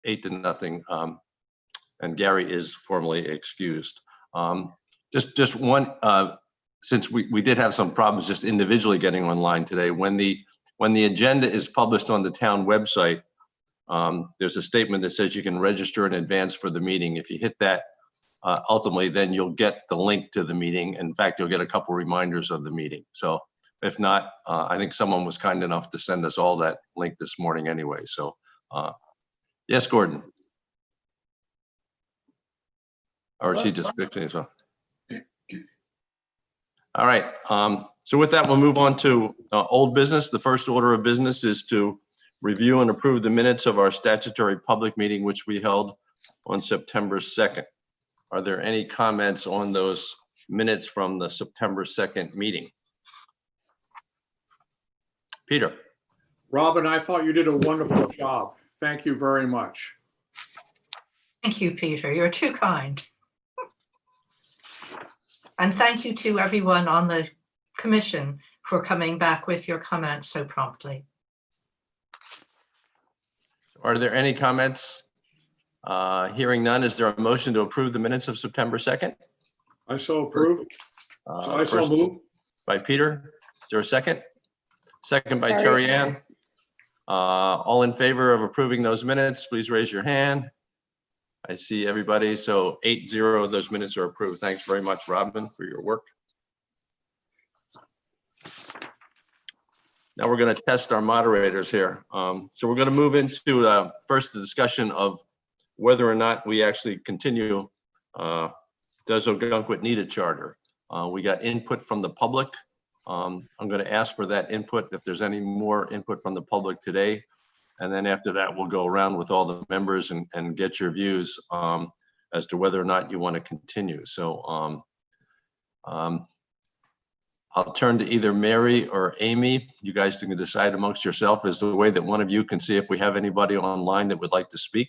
8-0. And Gary is formally excused. Just one, since we did have some problems just individually getting online today, when the agenda is published on the town website, there's a statement that says you can register in advance for the meeting. If you hit that, ultimately, then you'll get the link to the meeting. In fact, you'll get a couple reminders of the meeting. So if not, I think someone was kind enough to send us all that link this morning anyway. So yes, Gordon. Or is she just fixing so? All right. So with that, we'll move on to old business. The first order of business is to review and approve the minutes of our statutory public meeting, which we held on September 2nd. Are there any comments on those minutes from the September 2nd meeting? Peter. Robin, I thought you did a wonderful job. Thank you very much. Thank you, Peter. You're too kind. And thank you to everyone on the commission for coming back with your comments so promptly. Are there any comments? Hearing none, is there a motion to approve the minutes of September 2nd? I so approve. I so move. By Peter. Is there a second? Second by Terry Ann. All in favor of approving those minutes, please raise your hand. I see everybody. So 8-0 of those minutes are approved. Thanks very much, Robin, for your work. Now we're going to test our moderators here. So we're going to move into first the discussion of whether or not we actually continue. Does Ogunquit need a charter? We got input from the public. I'm going to ask for that input if there's any more input from the public today. And then after that, we'll go around with all the members and get your views as to whether or not you want to continue. So I'll turn to either Mary or Amy. You guys can decide amongst yourself as the way that one of you can see if we have anybody online that would like to speak.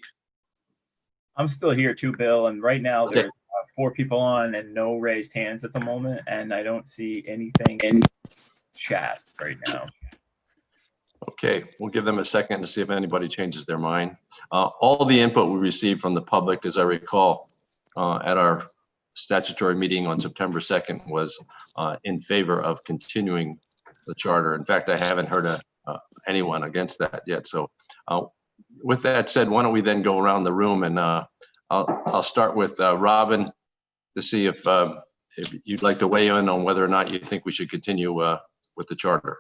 I'm still here too, Bill. And right now there's 4 people on and no raised hands at the moment. And I don't see anything in chat right now. Okay, we'll give them a second to see if anybody changes their mind. All the input we received from the public, as I recall, at our statutory meeting on September 2nd was in favor of continuing the charter. In fact, I haven't heard anyone against that yet. So with that said, why don't we then go around the room and I'll start with Robin to see if you'd like to weigh in on whether or not you think we should continue with the charter.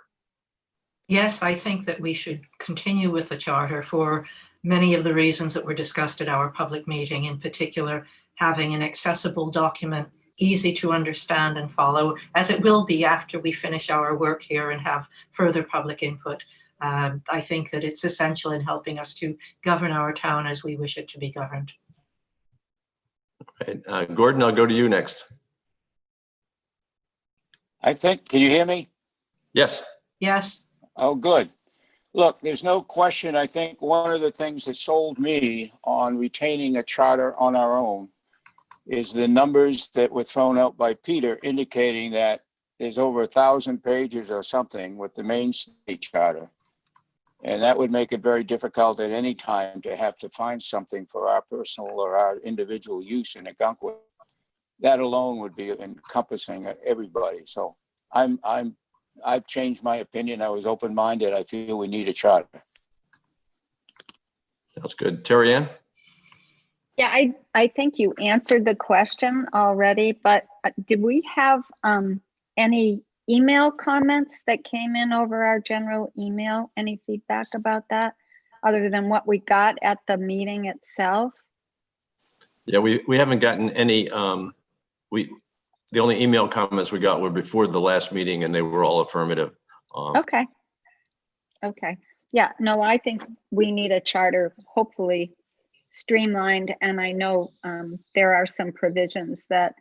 Yes, I think that we should continue with the charter for many of the reasons that were discussed at our public meeting, in particular, having an accessible document, easy to understand and follow, as it will be after we finish our work here and have further public input. I think that it's essential in helping us to govern our town as we wish it to be governed. Right. Gordon, I'll go to you next. I think, can you hear me? Yes. Yes. Oh, good. Look, there's no question. I think one of the things that sold me on retaining a charter on our own is the numbers that were thrown out by Peter indicating that there's over 1,000 pages or something with the main state charter. And that would make it very difficult at any time to have to find something for our personal or our individual use in Ogunquit. That alone would be encompassing everybody. So I've changed my opinion. I was open-minded. I feel we need a charter. Sounds good. Terry Ann? Yeah, I think you answered the question already, but did we have any email comments that came in over our general email? Any feedback about that other than what we got at the meeting itself? Yeah, we haven't gotten any, the only email comments we got were before the last meeting and they were all affirmative. Okay. Okay. Yeah, no, I think we need a charter, hopefully streamlined. And I know there are some provisions that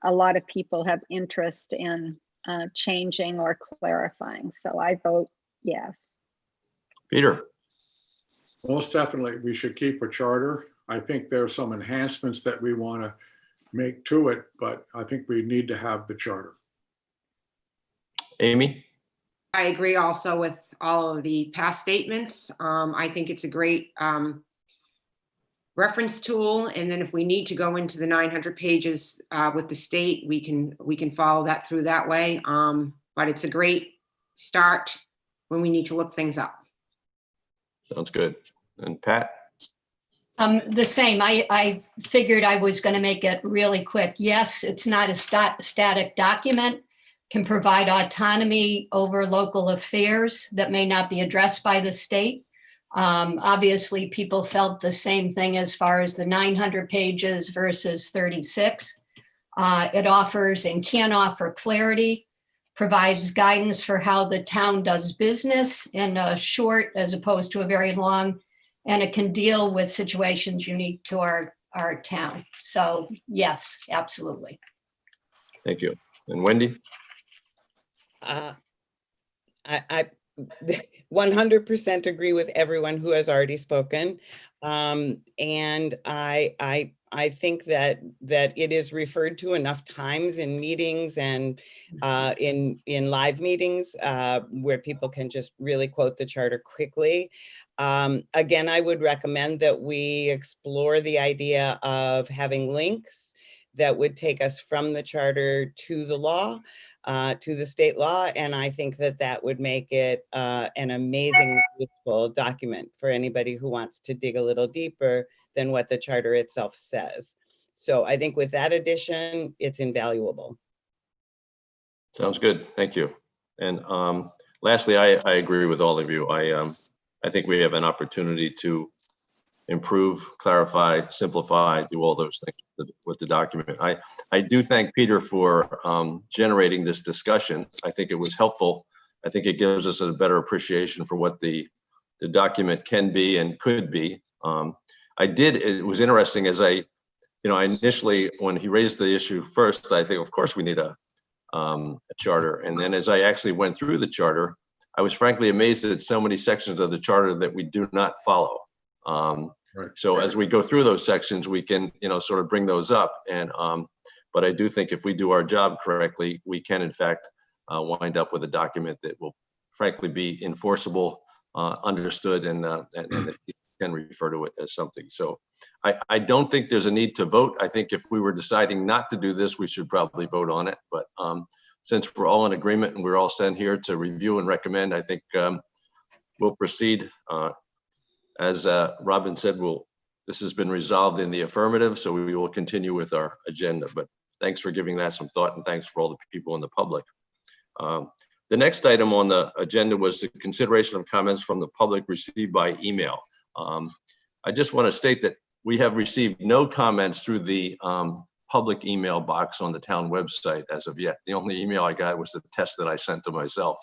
a lot of people have interest in changing or clarifying. So I vote yes. Peter? Most definitely, we should keep a charter. I think there are some enhancements that we want to make to it, but I think we need to have the charter. Amy? I agree also with all of the past statements. I think it's a great reference tool. And then if we need to go into the 900 pages with the state, we can follow that through that way. But it's a great start when we need to look things up. Sounds good. And Pat? The same. I figured I was going to make it really quick. Yes, it's not a static document, can provide autonomy over local affairs that may not be addressed by the state. Obviously, people felt the same thing as far as the 900 pages versus 36. It offers and can offer clarity, provides guidance for how the town does business in a short as opposed to a very long, and it can deal with situations unique to our town. So yes, absolutely. Thank you. And Wendy? I 100% agree with everyone who has already spoken. And I think that it is referred to enough times in meetings and in live meetings where people can just really quote the charter quickly. Again, I would recommend that we explore the idea of having links that would take us from the charter to the law, to the state law. And I think that would make it an amazingly useful document for anybody who wants to dig a little deeper than what the charter itself says. So I think with that addition, it's invaluable. Sounds good. Thank you. And lastly, I agree with all of you. I think we have an opportunity to improve, clarify, simplify, do all those things with the document. I do thank Peter for generating this discussion. I think it was helpful. I think it gives us a better appreciation for what the document can be and could be. It was interesting as I initially, when he raised the issue first, I think, of course, we need a charter. And then as I actually went through the charter, I was frankly amazed at so many sections of the charter that we do not follow. Right. So as we go through those sections, we can, sort of bring those up. And, but I do think if we do our job correctly, we can in fact wind up with a document that will frankly be enforceable, understood, and that you can refer to it as something. So I don't think there's a need to vote. I think if we were deciding not to do this, we should probably vote on it. But since we're all in agreement and we're all sent here to review and recommend, I think we'll proceed. As Robin said, this has been resolved in the affirmative, so we will continue with our agenda. But thanks for giving that some thought, and thanks for all the people in the public. The next item on the agenda was the consideration of comments from the public received by email. I just want to state that we have received no comments through the public email box on the town website as of yet. The only email I got was the test that I sent to myself.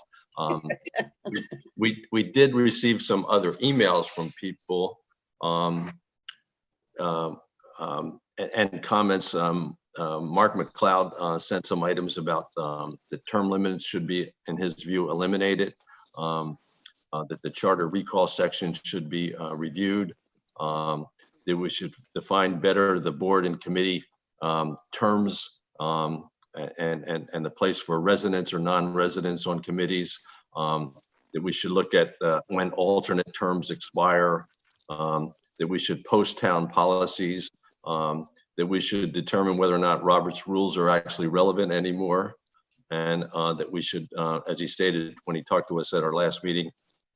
We did receive some other emails from people and comments. Mark McLeod sent some items about the term limits should be, in his view, eliminated, that the charter recall section should be reviewed, that we should define better the board and committee terms and the place for residents or non-residents on committees, that we should look at when alternate terms expire, that we should post town policies, that we should determine whether or not Robert's rules are actually relevant anymore, and that we should, as he stated when he talked to us at our last meeting,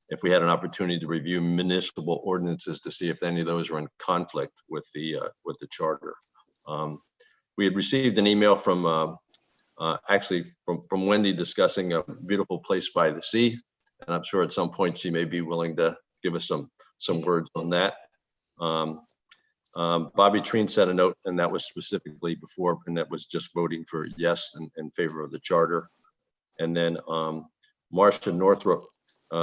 if we had an opportunity to review municipal ordinances to see if any of those are in conflict with the charter. We had received an email from actually from Wendy discussing a beautiful place by the sea, and I'm sure at some point she may be willing to give us some words on that. Bobby Treen sent a note, and that was specifically before, and that was just voting for yes in favor of the charter. And then Marcia Northrop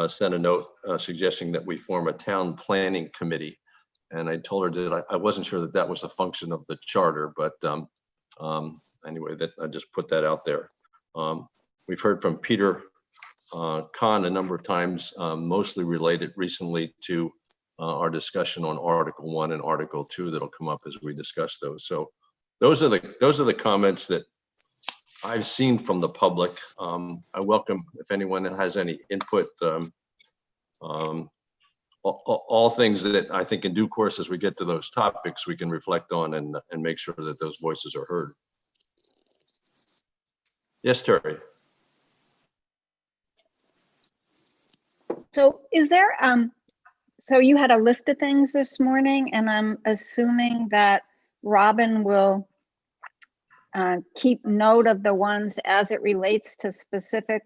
sent a note suggesting that we form a town planning committee. And I told her that I wasn't sure that was a function of the charter, but anyway, that I just put that out there. We've heard from Peter Kahn a number of times, mostly related recently to our discussion on Article 1 and Article 2 that'll come up as we discuss those. So those are the comments that I've seen from the public. I welcome if anyone has any input all things that I think in due course, as we get to those topics, we can reflect on and make sure that those voices are heard. Yes, Terry. So is there, so you had a list of things this morning, and I'm assuming that Robin will keep note of the ones as it relates to specific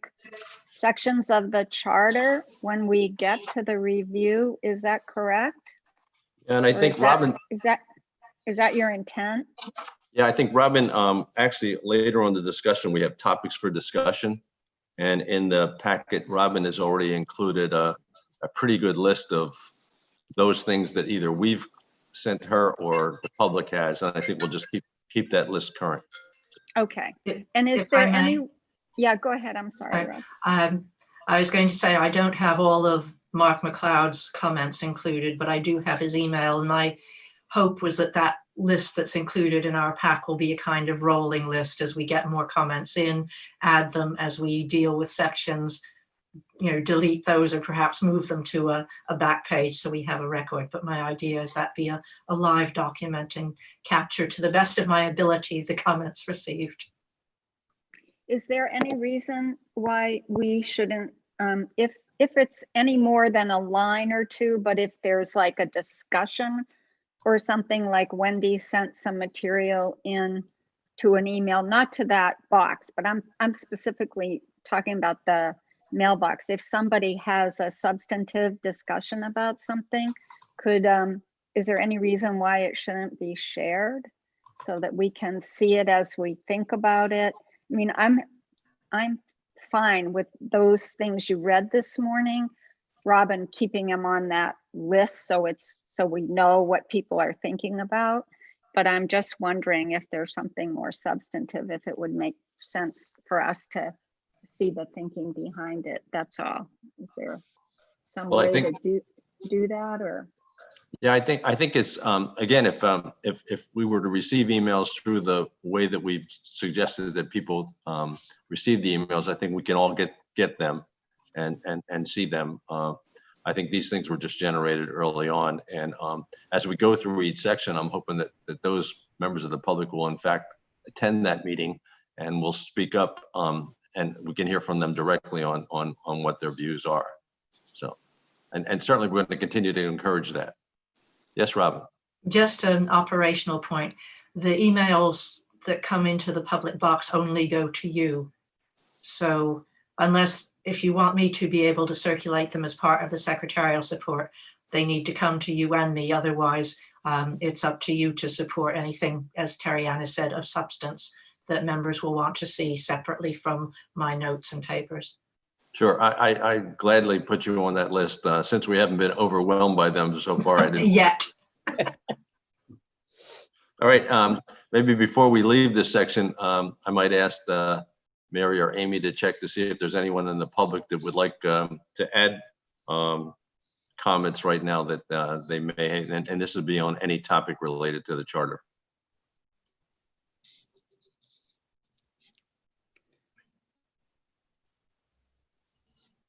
sections of the charter when we get to the review. Is that correct? And I Or think is that- Robin, Is that your intent? yeah, I think Robin, actually later on the discussion, we have topics for discussion. And in the packet, Robin has already included a pretty good list of those things that either we've sent her or the public has. And I think we'll just keep that list current. Okay. If- And is if I there any, may. yeah, go ahead. I'm sorry, Right. Rob. I was going to say, I don't have all of Mark McLeod's comments included, but I do have his email. And my hope was that that list that's included in our pack will be a kind of rolling list as we get more comments in, add them as we deal with sections, delete those or perhaps move them to a back page so we have a record. But my idea is that be a live document and capture to the best of my ability the comments received. Is there any reason why we shouldn't, if it's any more than a line or two, but if there's like a discussion or something, like Wendy sent some material in to an email, not to that box, but I'm specifically talking about the mailbox. If somebody has a substantive discussion about something, is there any reason why it shouldn't be shared so that we can see it as we think about it? I mean, I'm fine with those things you read this morning, Robin, keeping them on that list so we know what people are thinking about. But I'm just wondering if there's something more substantive, if it would make sense for us to see the thinking behind it. That's all. Is there some Well, I way think- to do that, or? Yeah, I think it's, again, if we were to receive emails through the way that we've suggested that people receive the emails, I think we can all get them and see them. I think these things were just generated early on. And as we go through each section, I'm hoping that those members of the public will in fact attend that meeting and will speak up, and we can hear from them directly on what their views are. So, and certainly we're going to continue to encourage that. Yes, Robin. Just an operational point. The emails that come into the public box only go to you. So if you want me to be able to circulate them as part of the secretarial support, they need to come to you and me. Otherwise, it's up to you to support anything, as Terry Ann has said, of substance that members will want to see separately from my notes and papers. Sure, I gladly put you on that list since we haven't been overwhelmed by them so far. I didn't. Yet. All right, maybe before we leave this section, I might ask Mary or Amy to check to see if there's anyone in the public that would like to add comments right now that they may, and this would be on any topic related to the charter.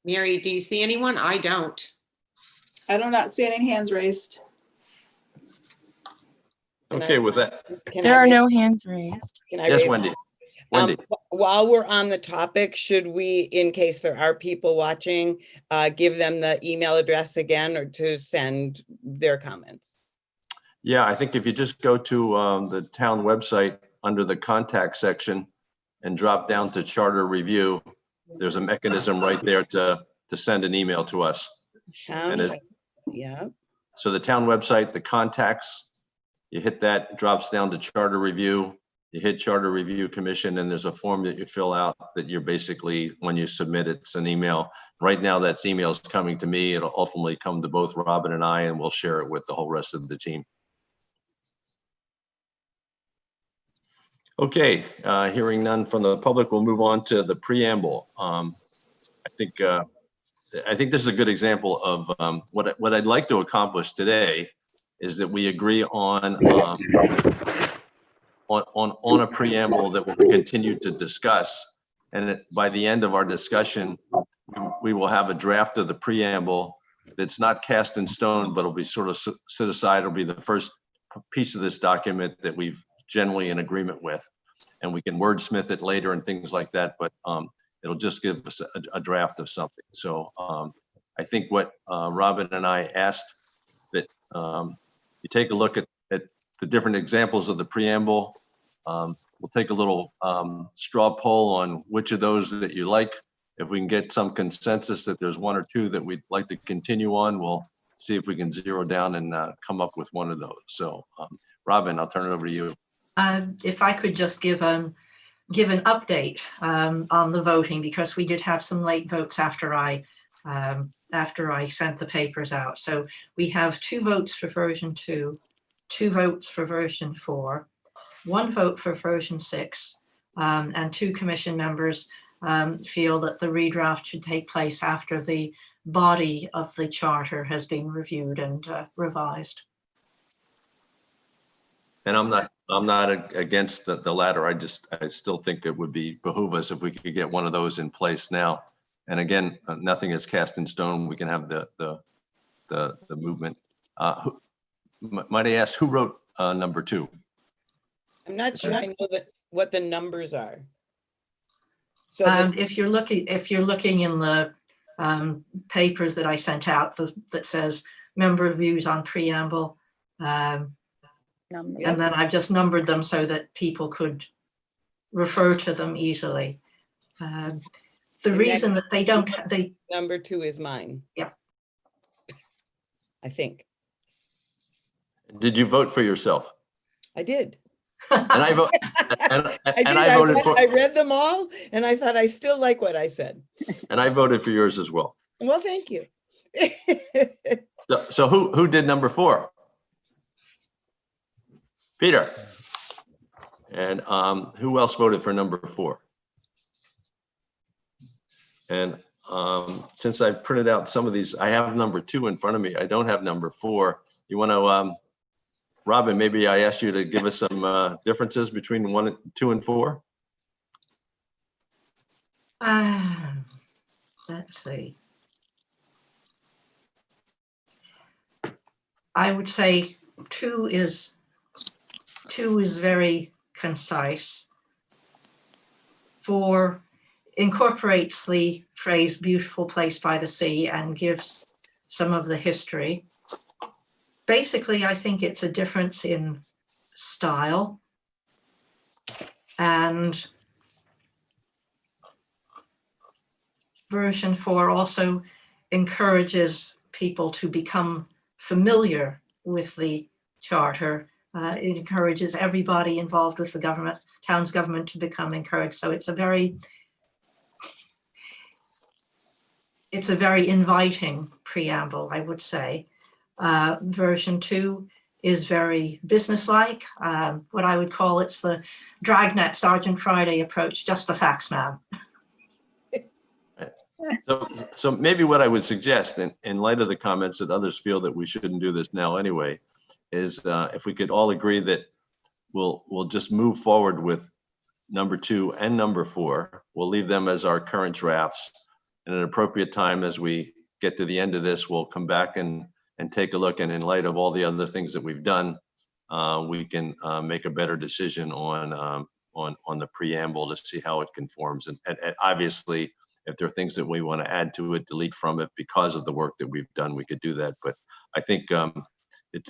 Mary, do you see anyone? I don't. I do not see any hands raised. Okay, with that, There are no hands raised. yes, Wendy. Wendy. While we're on the topic, should we, in case there are people watching, give them the email address again or to send their comments? Yeah, I think if you just go to the town website under the contact section and drop down to charter review, there's a mechanism right there to send an email to us. Yeah. So the town website, the contacts, you hit that, it drops down to charter review. You hit charter review commission, and there's a form that you fill out that you're basically, when you submit, it's an email. Right now, that's emails coming to me. It'll ultimately come to both Robin and I, and we'll share it with the whole rest of the team. Okay, hearing none from the public, we'll move on to the preamble. I think this is a good example of what I'd like to accomplish today is that we agree on a preamble that we'll continue to discuss. And by the end of our discussion, we will have a draft of the preamble it's not cast in stone, but it'll be sort of set aside. It'll be the first piece of this document that we've generally in agreement with, and we can wordsmith it later and things like that, but it'll just give us a draft of something. So I think what Robin and I asked that you take a look at the different examples of the preamble. We'll take a little straw poll on which of those that you like. If we can get some consensus that there's one or two that we'd like to continue on, we'll see if we can zero down and come up with one of those. So Robin, I'll turn it over to you. If I could just give an update on the voting, because we did have some late votes after I sent the papers out. So we have 2 votes for version 2, 2 votes for version 4, 1 vote for version 6, and 2 commission members feel that the redraft should take place after the body of the charter has been reviewed and revised. And I'm not against the latter. I still think it would behoove us if we could get one of those in place now. And again, nothing is cast in stone. We can have the movement. Might I ask who wrote number 2? I'm not sure I know what the numbers are. So if you're looking in the papers that I sent out that says member views on preamble, and then I've just numbered them so that people could refer to them easily. The reason that they number 2 is mine. Yep. I think. Did you vote for yourself? I did. And I vote. I voted for. I read them all, and I thought I still like what I said. And I voted for yours as well. Well, thank you. So who did number 4? Peter. And who else voted for number 4? And since I printed out some of these, I have number 2 in front of me. I don't have number 4. You want to, Robin, maybe I asked you to give us some differences between 1, 2, and 4? Let's see. I would say 2 is very concise. 4 incorporates the phrase "beautiful place by the sea" and gives some of the history. Basically, I think it's a difference in style, and version 4 also encourages people to become familiar with the charter. It encourages everybody involved with the government, town's government, to become encouraged. So it's a very inviting preamble, I would say. Version 2 is very businesslike. What I would call it's the Dragnet Sergeant Friday approach, just the facts, ma'am. So maybe what I would suggest, in light of the comments that others feel that we shouldn't do this now anyway, is if we could all agree that we'll just move forward with number 2 and number 4. We'll leave them as our current drafts. And at an appropriate time, as we get to the end of this, we'll come back and take a look. And in light of all the other things that we've done, we can make a better decision on the preamble to see how it conforms. And obviously, if there are things that we want to add to it, delete from it because of the work that we've done, we could do that. But I think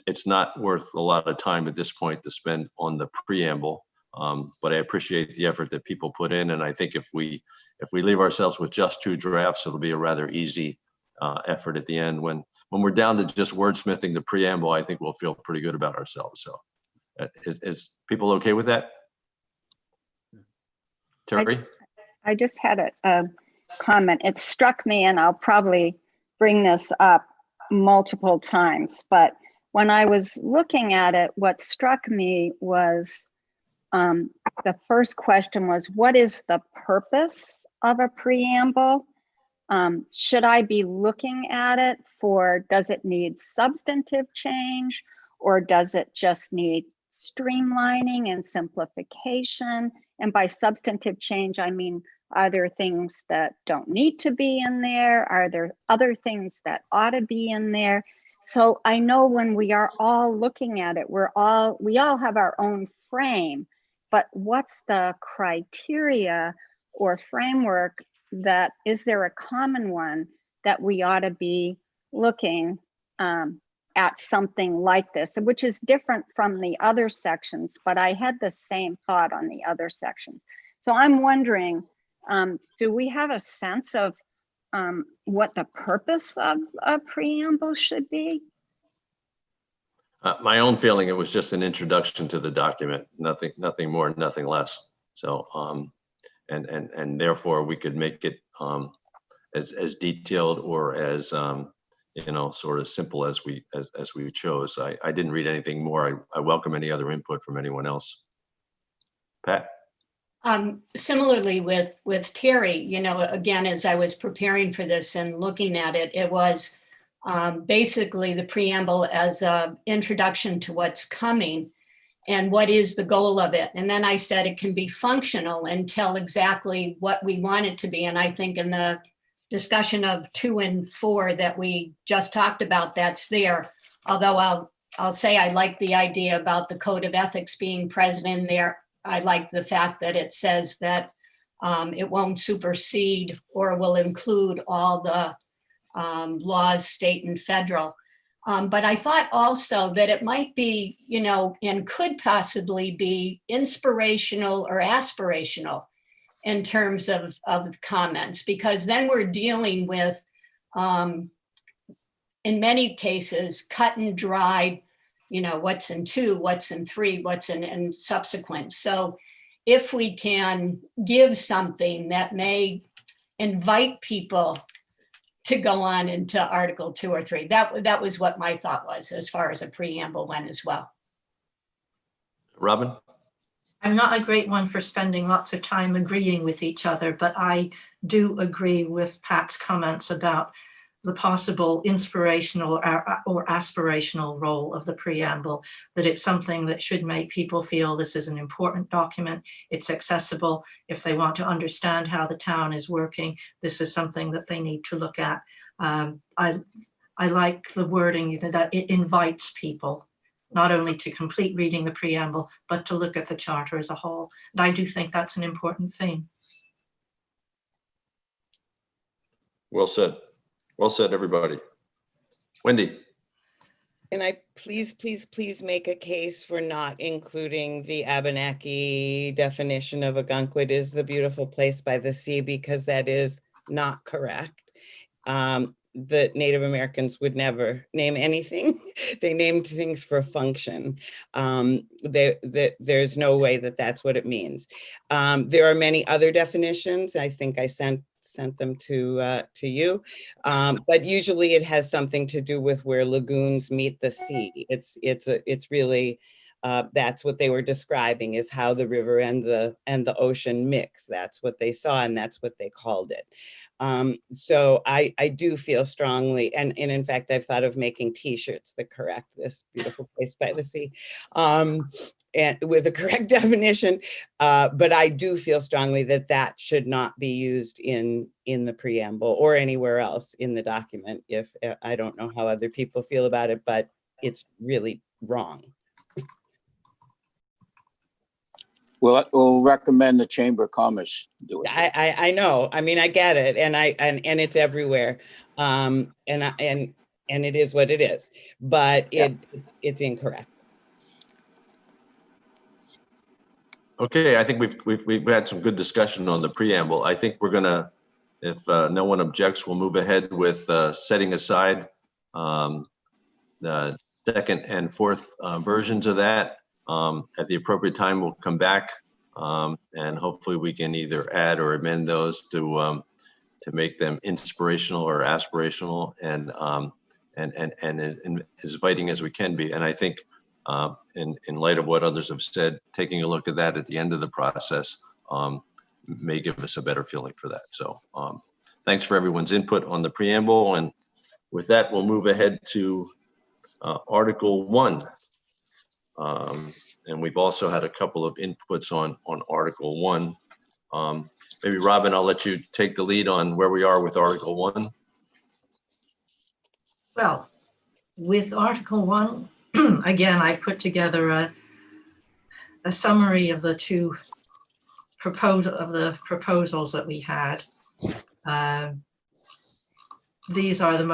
it's not worth a lot of time at this point to spend on the preamble. But I appreciate the effort that people put in. And I think if we leave ourselves with just 2 drafts, it'll be a rather easy effort at the end. When we're down to just wordsmithing the preamble, I think we'll feel pretty good about ourselves. So is people okay with that? Terry? I just had a comment. It struck me, and I'll probably bring this up multiple times, but when I was looking at it, what struck me was the first question was, what is the purpose of a preamble? Should I be looking at it for, does it need substantive change, or does it just need streamlining and simplification? And by substantive change, I mean Are there things that don't need to be in there? Are there other things that ought to be in there? So I know when we are all looking at it, we all have our own frame, but what's the criteria or framework that, is there a common one that we ought to be looking at something like this, which is different from the other sections, but I had the same thought on the other sections. So I'm wondering, do we have a sense of what the purpose of a preamble should be? My own feeling, it was just an introduction to the document, nothing more, nothing less. So, and therefore we could make it as detailed or as sort of simple as we chose. I didn't read anything more. I welcome any other input from anyone else. Pat? Similarly with Terry, again, as I was preparing for this and looking at it, it was basically the preamble as an introduction to what's coming and what is the goal of it. And then I said it can be functional and tell exactly what we want it to be. And I think in the discussion of 2 and 4 that we just talked about, that's there. Although I'll say I like the idea about the code of ethics being present in there. I like the fact that it says that it won't supersede or will include all the laws, state and federal. But I thought also that it might be, and could possibly be inspirational or aspirational in terms of comments, because then we're dealing with, in many cases, cut and dried, what's in 2, what's in 3, what's in subsequent. So if we can give something that may invite people to go on into Article 2 or 3, that was what my thought was as far as a preamble went as well. Robin? I'm not a great one for spending lots of time agreeing with each other, but I do agree with Pat's comments about the possible inspirational or aspirational role of the preamble, that it's something that should make people feel this is an important document, it's accessible. If they want to understand how the town is working, this is something that they need to look at. I like the wording that it invites people not only to complete reading the preamble, but to look at the charter as a whole. And I do think that's an important theme. Well said. Well said, everybody. Wendy? Can I please make a case for not including the Abenaki definition of Ogunquit is the beautiful place by the sea, because that is not correct. The Native Americans would never name anything. They named things for function. There's no way that that's what it means. There are many other definitions. I think I sent them to you, but usually it has something to do with where lagoons meet the sea. It's really that's what they were describing, is how the river and the ocean mix. That's what they saw, and that's what they called it. So I do feel strongly, and in fact, I've thought of making T-shirts that correct this beautiful place by the sea, and with a correct definition. But I do feel strongly that that should not be used in the preamble or anywhere else in the document. If I don't know how other people feel about it, but it's really wrong. We'll recommend the Chamber of Commerce do it. I know. I mean, I get it, and it's everywhere, and it is what it is, but it's incorrect. Okay, I think we've had some good discussion on the preamble. I think we're gonna, if no one objects, we'll move ahead with setting aside the second and fourth versions of that. At the appropriate time, we'll come back and hopefully we can either add or amend those to make them inspirational or aspirational and as inviting as we can be. And I think in light of what others have said, taking a look at that at the end of the process may give us a better feeling for that. So thanks for everyone's input on the preamble. And with that, we'll move ahead to Article 1. And we've also had a couple of inputs on Article 1. maybe Robin, I'll let you take the lead on where we are with Article 1. Well, with Article 1, again, I put together a summary of the two proposals that we had. These are the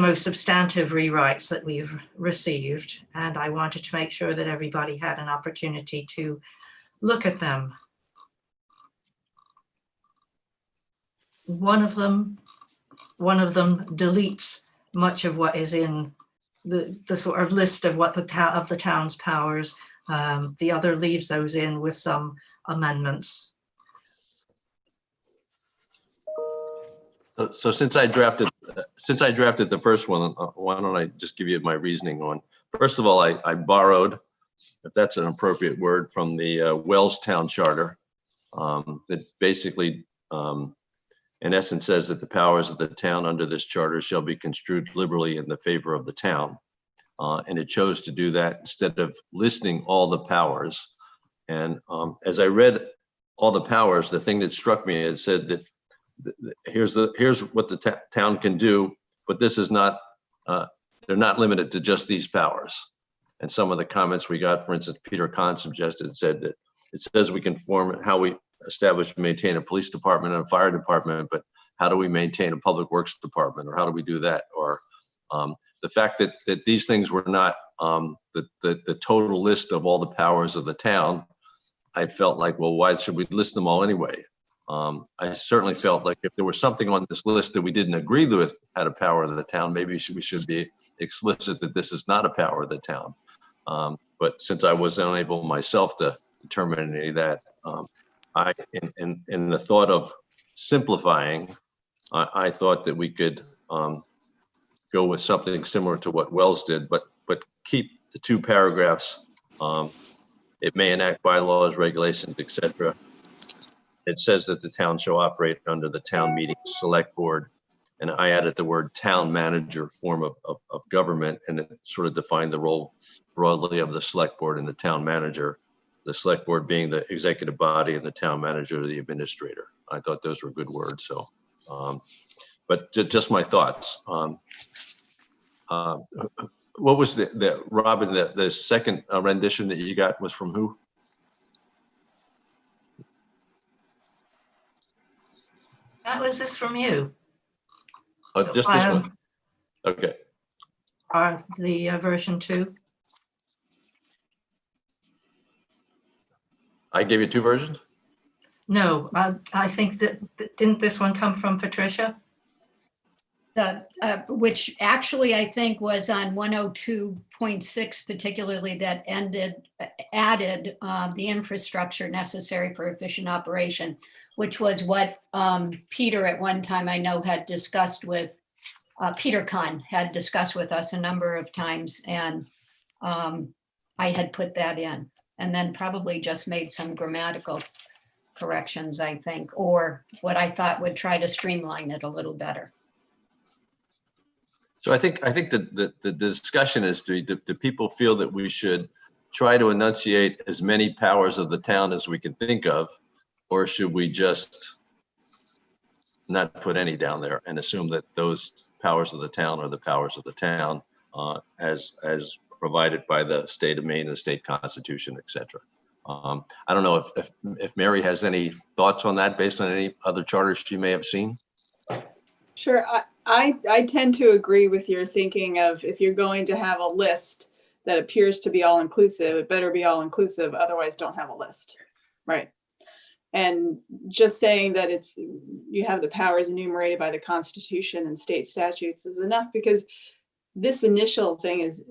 most substantive rewrites that we've received, and I wanted to make sure that everybody had an opportunity to look at them. One of them deletes much of what is in the sort of list of what the town's powers. The other leaves those in with some amendments. So since I drafted the first one, why don't I just give you my reasoning on. First of all, I borrowed, if that's an appropriate word, from the Wells Town Charter that basically, in essence, says that the powers of the town under this charter shall be construed liberally in the favor of the town. And it chose to do that instead of listing all the powers. And as I read all the powers, the thing that struck me, it said that here's what the town can do, but this is not, they're not limited to just these powers. And some of the comments we got, for instance, Peter Kahn suggested, said that it says we can form how we establish and maintain a police department and a fire department, but how do we maintain a public works department, or how do we do that? Or the fact that these things were not the total list of all the powers of the town, I felt like, well, why should we list them all anyway? I certainly felt like if there was something on this list that we didn't agree with had a power of the town, maybe we should be explicit that this is not a power of the town. But since I was unable myself to determine any of that, in the thought of simplifying, I thought that we could go with something similar to what Wells did, but keep the two paragraphs. It may enact bylaws, regulations, etc. It says that the town shall operate under the town meeting select board. And I added the word town manager form of government, and it sort of defined the role broadly of the select board and the town manager, the select board being the executive body and the town manager the administrator. I thought those were good words. So, but just my thoughts. What was the Robin, the second rendition that you got was from who? Was this from you? Oh, just this one? Okay. The version 2? I gave you two versions? No, I think didn't this one come from Patricia? Which actually I think was on 102.6, particularly that added the infrastructure necessary for efficient operation, which was what Peter at one time I know had discussed with, Peter Kahn had discussed with us a number of times, and I had put that in, and then probably just made some grammatical corrections, I think, or what I thought would try to streamline it a little better. So I think that the discussion is, do people feel that we should try to enunciate as many powers of the town as we can think of, or should we just not put any down there and assume that those powers of the town are the powers of the town as provided by the state of Maine, the state constitution, etc. I don't know if Mary has any thoughts on that based on any other charters she may have seen. Sure. I tend to agree with your thinking of, if you're going to have a list that appears to be all inclusive, it better be all inclusive, otherwise don't have a list, right? And just saying that you have the powers enumerated by the Constitution and state statutes is enough, because this initial thing is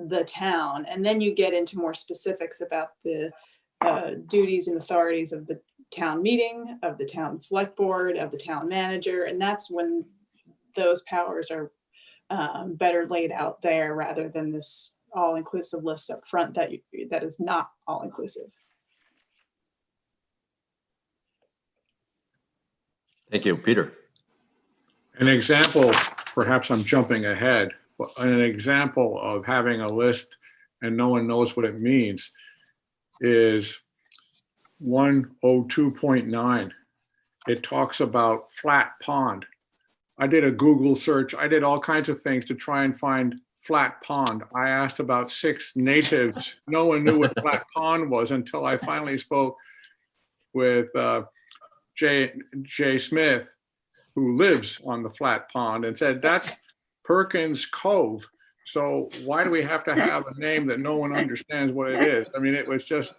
the town, and then you get into more specifics about the duties and authorities of the town meeting, of the town select board, of the town manager, and that's when those powers are better laid out there, rather than this all-inclusive list up front that is not all-inclusive. Thank you, Peter. An example, perhaps I'm jumping ahead, but an example of having a list and no one knows what it means is 102.9. It talks about flat pond. I did a Google search. I did all kinds of things to try and find flat pond. I asked about 6 natives. No one knew what flat pond was until I finally spoke with Jay Smith, who lives on the flat pond, and said, that's Perkins Cove. So why do we have to have a name that no one understands what it is? I mean, it was just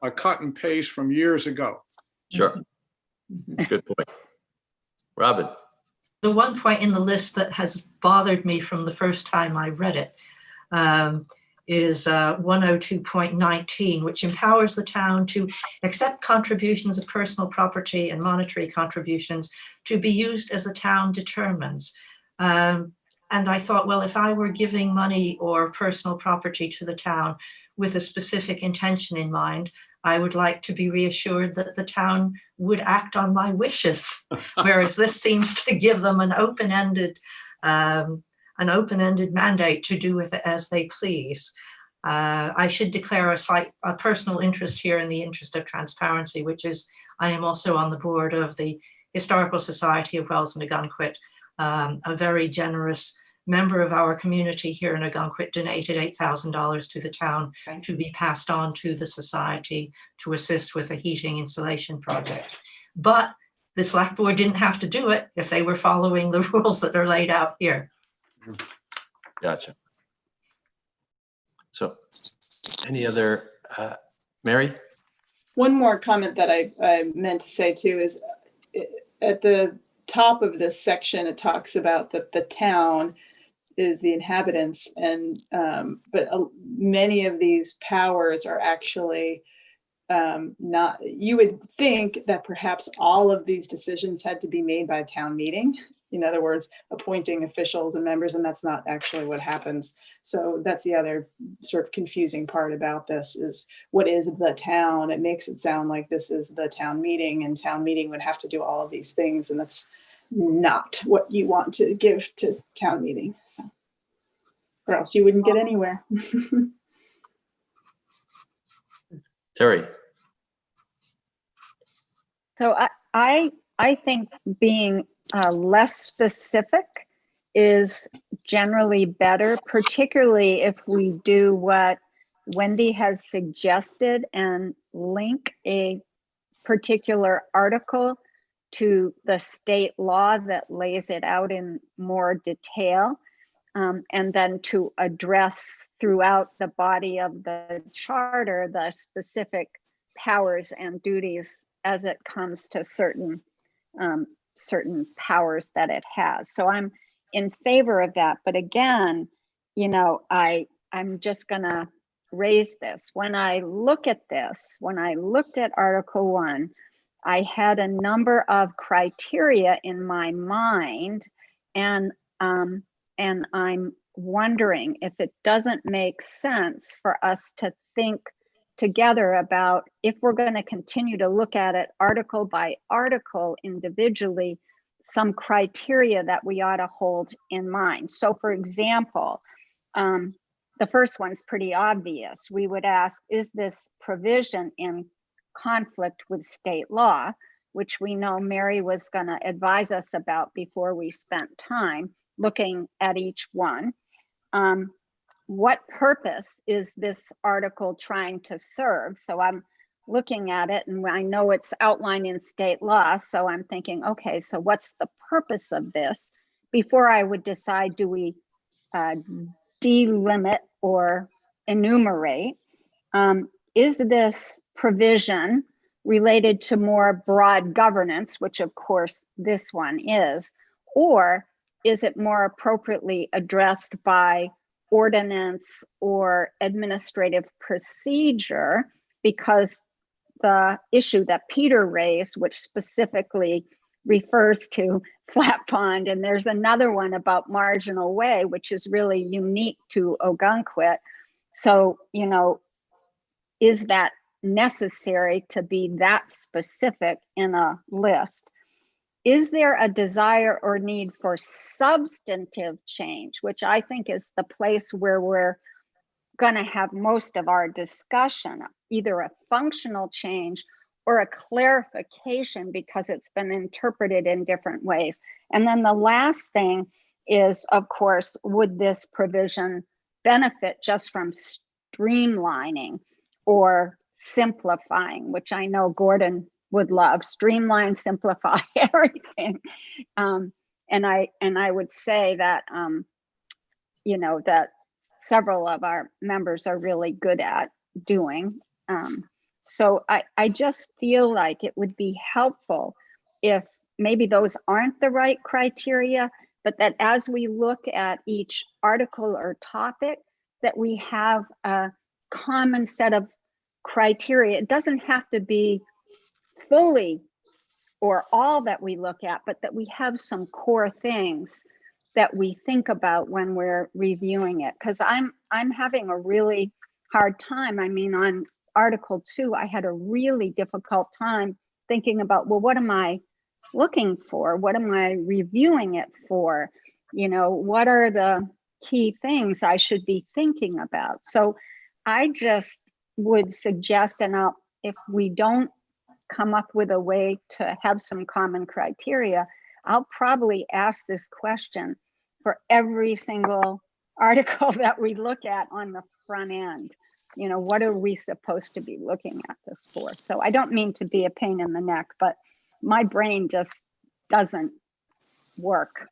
a cut and paste from years ago. Sure. Good point. Robin. The one point in the list that has bothered me from the first time I read it is 102.19, which empowers the town to accept contributions of personal property and monetary contributions to be used as the town determines. And I thought, well, if I were giving money or personal property to the town with a specific intention in mind, I would like to be reassured that the town would act on my wishes, whereas this seems to give them an open-ended mandate to do with it as they please. I should declare a personal interest here in the interest of transparency, which is I am also on the board of the Historical Society of Wells and Ogunquit. A very generous member of our community here in Ogunquit donated $8,000 to the town to be passed on to the society to assist with a heating insulation project. But the select board didn't have to do it if they were following the rules that are laid out here. Gotcha. So any other, Mary? One more comment that I meant to say too is at the top of this section, it talks about that the town is the inhabitants, and but many of these powers are actually not. You would think that perhaps all of these decisions had to be made by a town meeting. In other words, appointing officials and members, and that's not actually what happens. So that's the other sort of confusing part about this is what is the town? It makes it sound like this is the town meeting, and town meeting would have to do all of these things, and that's not what you want to give to town meeting. So, or else you wouldn't get anywhere. Terry. So I think being less specific is generally better, particularly if we do what Wendy has suggested and link a particular article to the state law that lays it out in more detail, and then to address throughout the body of the charter the specific powers and duties as it comes to certain powers that it has. So I'm in favor of that. But again, I'm just gonna raise this. When I look at this, when I looked at Article 1, I had a number of criteria in my mind, and I'm wondering if it doesn't make sense for us to think together about, if we're going to continue to look at it article by article individually, some criteria that we ought to hold in mind. So for example, the first one's pretty obvious. We would ask, is this provision in conflict with state law, which we know Mary was going to advise us about before we spent time looking at each one. What purpose is this article trying to serve? So I'm looking at it, and I know it's outlined in state law, so I'm thinking, okay, so what's the purpose of this? Before I would decide, do we delimit or enumerate? Is this provision related to more broad governance, which of course this one is, or is it more appropriately addressed by ordinance or administrative procedure? Because the issue that Peter raised, which specifically refers to flat pond, and there's another one about marginal way, which is really unique to Ogunquit. So, is that necessary to be that specific in a list? Is there a desire or need for substantive change, which I think is the place where we're going to have most of our discussion, either a functional change or a clarification because it's been interpreted in different ways. And then the last thing is, of course, would this provision benefit just from streamlining or simplifying, which I know Gordon would love, streamline, simplify everything. And I would say that, you know, that several of our members are really good at doing. So I just feel like it would be helpful if maybe those aren't the right criteria, but that as we look at each article or topic, that we have a common set of criteria. It doesn't have to be fully or all that we look at, but that we have some core things that we think about when we're reviewing it. Because I'm having a really hard time. I mean, on Article 2, I had a really difficult time thinking about, well, what am I looking for? What am I reviewing it for? You know, what are the key things I should be thinking about? So I just would suggest, and if we don't come up with a way to have some common criteria, I'll probably ask this question for every single article that we look at on the front end. You know, what are we supposed to be looking at this for? So I don't mean to be a pain in the neck, but my brain just doesn't work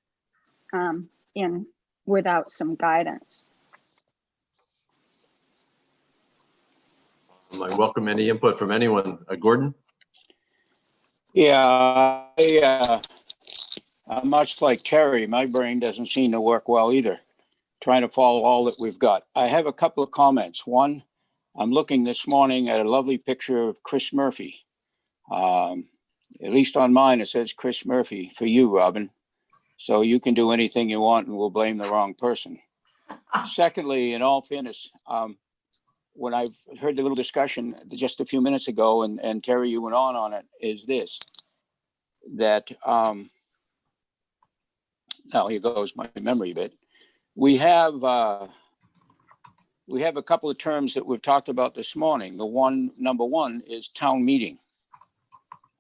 without some guidance. I welcome any input from anyone. Gordon? Yeah, I'm much like Terry. My brain doesn't seem to work well either, trying to follow all that we've got. I have a couple of comments. One, I'm looking this morning at a lovely picture of Chris Murphy. At least on mine, it says Chris Murphy for you, Robin. So you can do anything you want and we'll blame the wrong person. Secondly, in all fairness, when I've heard the little discussion just a few minutes ago, and Terry, you went on it, is this, that, now here goes my memory bit. We have a couple of terms that we've talked about this morning. Number one is town meeting.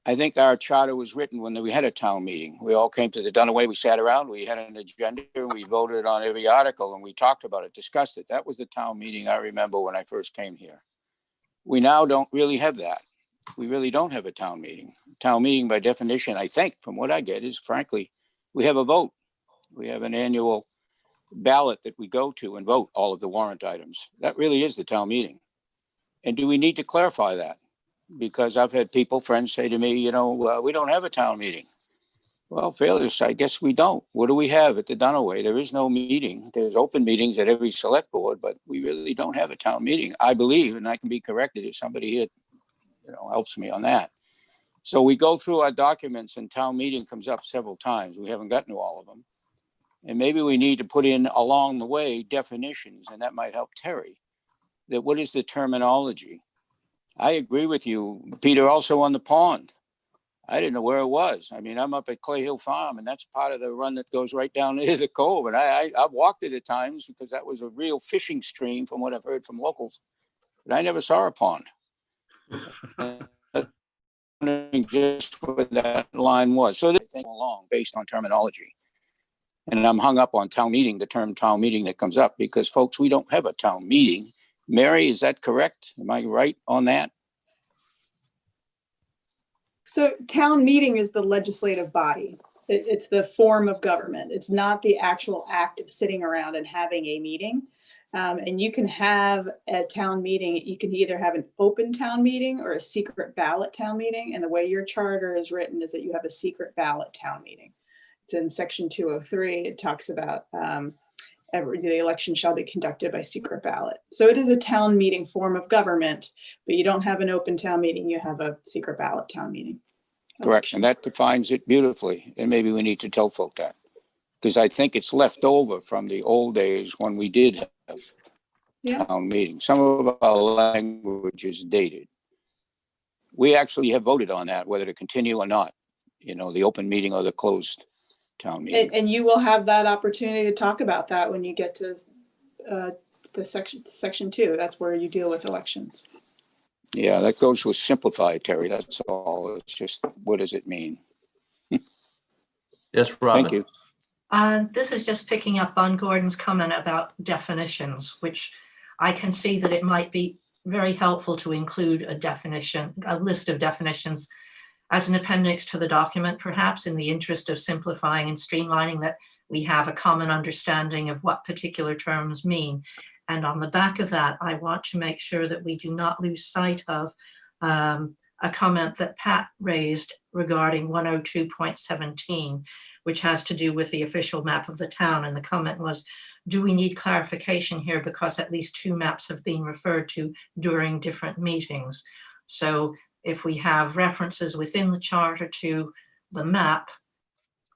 I think our charter was written when we had a town meeting. We all came to the Dunaway, we sat around, we had an agenda, and we voted on every article, and we talked about it, discussed it. That was the town meeting I remember when I first came here. We now don't really have that. We really don't have a town meeting. Town meeting, by definition, I think, from what I get, is frankly, we have a vote. We have an annual ballot that we go to and vote all of the warrant items. That really is the town meeting. And do we need to clarify that? Because I've had friends say to me, you know, we don't have a town meeting. Well, failures, I guess we don't. What do we have at the Dunaway? There is no meeting. There's open meetings at every select board, but we really don't have a town meeting, I believe, and I can be corrected if somebody here, you know, helps me on that. So we go through our documents and town meeting comes up several times. We haven't gotten to all of them. And maybe we need to put in along the way definitions, and that might help Terry, that what is the terminology? I agree with you, Peter, also on the pond. I didn't know where it was. I mean, I'm up at Clay Hill Farm, and that's part of the run that goes right down near the cove. And I've walked it at times because that was a real fishing stream from what I've heard from locals. But I never saw a pond. Just what that line was. So they think along based on terminology. And I'm hung up on town meeting, the term town meeting that comes up, because folks, we don't have a town meeting. Mary, is that correct? Am I right on that? So town meeting is the legislative body. It's the form of government. It's not the actual act of sitting around and having a meeting. And you can have a town meeting. You can either have an open town meeting or a secret ballot town meeting. And the way your charter is written is that you have a secret ballot town meeting. It's in section 203. It talks about the election shall be conducted by secret ballot. So it is a town meeting form of government, but you don't have an open town meeting. You have a secret ballot town meeting. Correct. And that defines it beautifully. And maybe we need to tell folk that, because I think it's left over from the old days when we did have town meetings. Some of our language is dated. We actually have voted on that, whether to continue or not, you know, the open meeting or the closed town meeting. And you will have that opportunity to talk about that when you get to the section 2. That's where you deal with elections. Yeah, that goes with simplified, Terry. That's all. It's just, what does it mean? Yes, Robin. Thank you. This is just picking up on Gordon's comment about definitions, which I can see that it might be very helpful to include a list of definitions as an appendix to the document, perhaps in the interest of simplifying and streamlining, that we have a common understanding of what particular terms mean. And on the back of that, I want to make sure that we do not lose sight of a comment that Pat raised regarding 102.17, which has to do with the official map of the town. And the comment was, do we need clarification here because at least 2 maps have been referred to during different meetings? So if we have references within the charter to the map,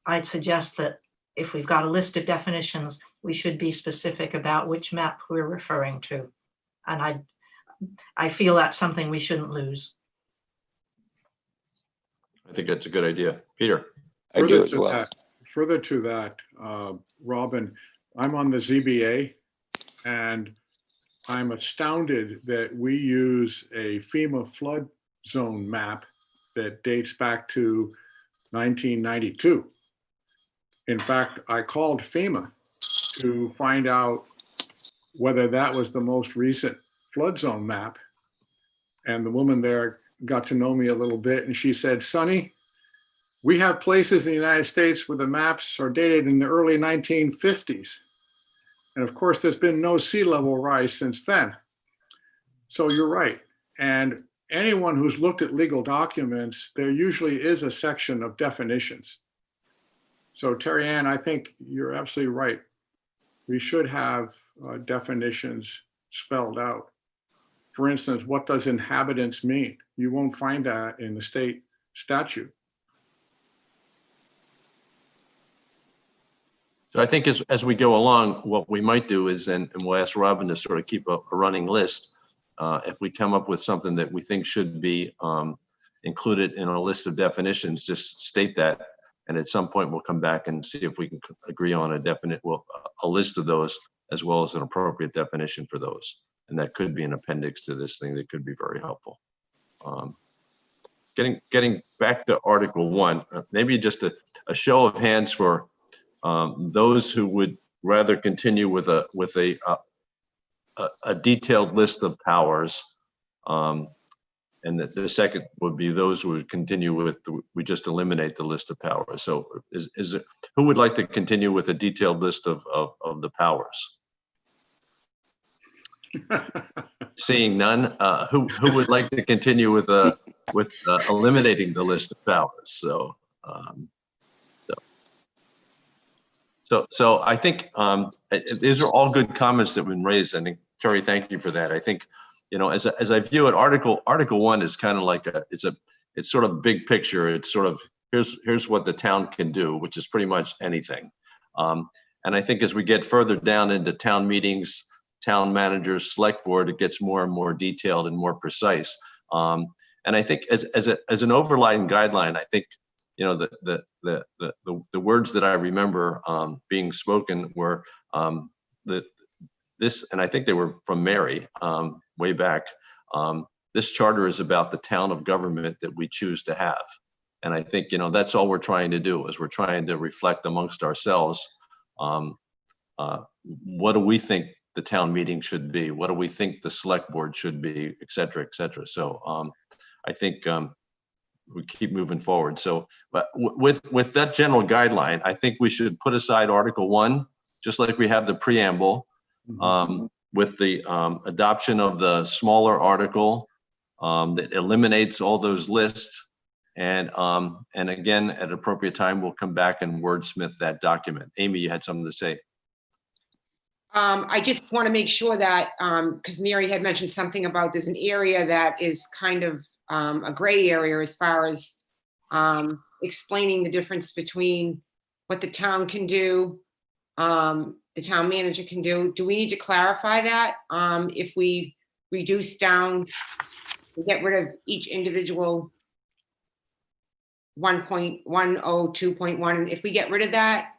I'd suggest that if we've got a list of definitions, we should be specific about which map we're referring to. And I feel that's something we shouldn't lose. I think that's a good idea. Peter. I do as well. Further to that, Robin, I'm on the ZBA, and I'm astounded that we use a FEMA flood zone map that dates back to 1992. In fact, I called FEMA to find out whether that was the most recent flood zone map. And the woman there got to know me a little bit, and she said, Sonny, we have places in the United States where the maps are dated in the early 1950s. And of course, there's been no sea level rise since then. So you're right. And anyone who's looked at legal documents, there usually is a section of definitions. So Terry Ann, I think you're absolutely right. We should have definitions spelled out. For instance, what does inhabitants mean? You won't find that in the state statute. So I think as we go along, what we might do is, and we'll ask Robin to sort of keep a running list. If we come up with something that we think should be included in a list of definitions, just state that. And at some point, we'll come back and see if we can agree on a list of those, as well as an appropriate definition for those. And that could be an appendix to this thing that could be very helpful. Getting back to Article 1, maybe just a show of hands for those who would rather continue with a detailed list of powers, and the second would be those who would continue with we just eliminate the list of powers. So who would like to continue with a detailed list of the powers? Seeing none, who would like to continue with eliminating the list of powers? So I think these are all good comments that have been raised. I think, Terry, thank you for that. I think, as I view it, Article 1 is kind of like it's sort of big picture. It's sort of here's what the town can do, which is pretty much anything. And I think as we get further down into town meetings, town managers, select board, it gets more and more detailed and more precise. And I think as an overlying guideline, I think the words that I remember being spoken were this, and I think they were from Mary way back. This charter is about the town of government that we choose to have. And I think, that's all we're trying to do, is we're trying to reflect amongst ourselves. What do we think the town meeting should be? What do we think the select board should be, et cetera, et cetera. So I think we keep moving forward. So, but with that general guideline, I think we should put aside Article 1, just like we have the preamble, with the adoption of the smaller article that eliminates all those lists. And again, at appropriate time, we'll come back and wordsmith that document. Amy, you had something to say. I just want to make sure that, because Mary had mentioned something about there's an area that is kind of a gray area as far as explaining the difference between what the town can do, the town manager can do. Do we need to clarify that? If we reduce down, we get rid of each individual 1.10, 2.1, if we get rid of that,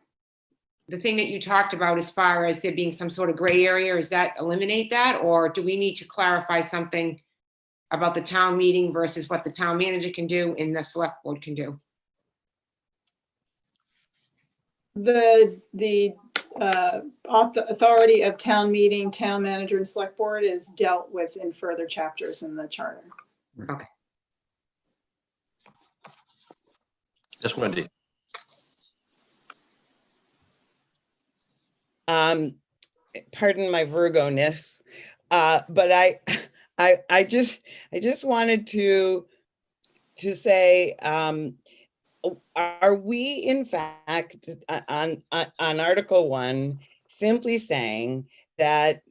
the thing that you talked about as far as there being some sort of gray area, is that eliminate that? Or do we need to clarify something about the town meeting versus what the town manager can do and the select board can do. The authority of town meeting, town manager, and select board is dealt with in further chapters in the charter. Yes, Wendy. Pardon my Virgo-ness, but I just wanted to say, are we in fact on Article 1 simply saying that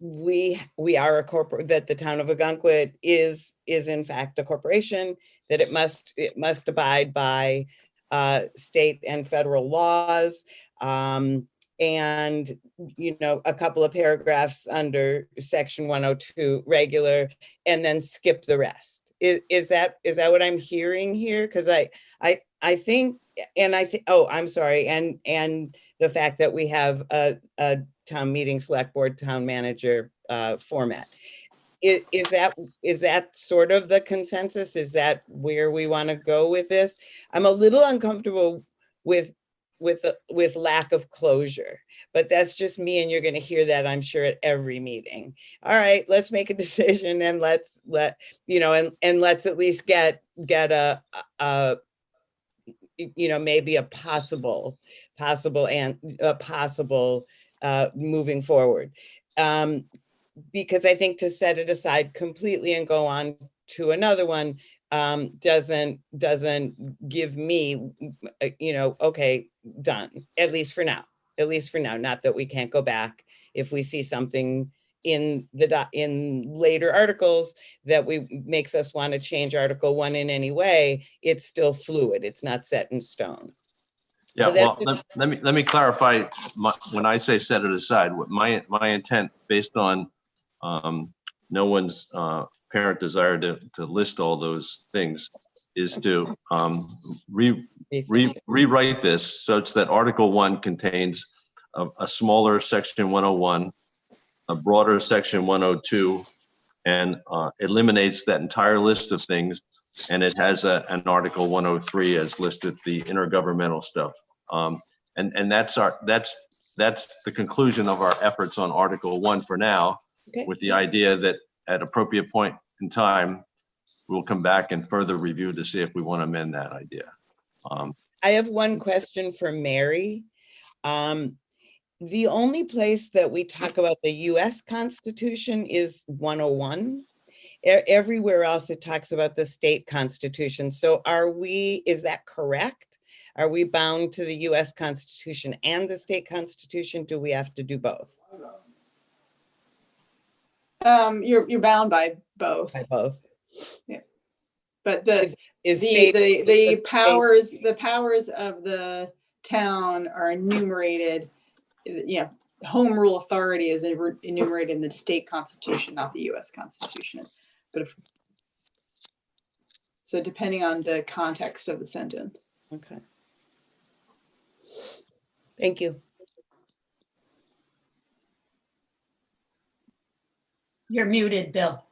we are a corporate, that the town of Ogunquit is in fact a corporation, that it must abide by state and federal laws, and a couple of paragraphs under section 102 regular, and then skip the rest? Is that what I'm hearing here? Because I think, oh, I'm sorry, and the fact that we have a town meeting, select board, town manager format. Is that sort of the consensus? Is that where we want to go with this? I'm a little uncomfortable with lack of closure, but that's just me, and you're going to hear that, I'm sure, at every meeting. All right, let's make a decision, and let's at least get maybe a possible moving forward. Because I think to set it aside completely and go on to another one doesn't give me, okay, done, at least for now. Not that we can't go back if we see something in later articles that makes us want to change Article 1 in any way. It's still fluid. It's not set in stone. Yeah, So well, that's let me clarify. When I say set it aside, what my intent, based on no one's apparent desire to list all those things, is to rewrite this such that Article 1 contains a smaller section 101, a broader section 102, and eliminates that entire list of things. And it has an Article 103 as listed, the intergovernmental stuff. And that's the conclusion of our efforts on Article 1 for now, okay. with the idea that at appropriate point in time, we'll come back and further review to see if we want to amend that idea. I have one question for Mary. The only place that we talk about the US Constitution is 101. Everywhere else it talks about the state constitution. So is that correct? Are we bound to the US Constitution and the state constitution? Do we have to do both? You're bound by both. By both. Yeah. But the powers of the town are enumerated. Home rule authority is enumerated in the state constitution, not the US Constitution. But so depending on the context of the sentence. Okay. Thank you. You're muted, Bill.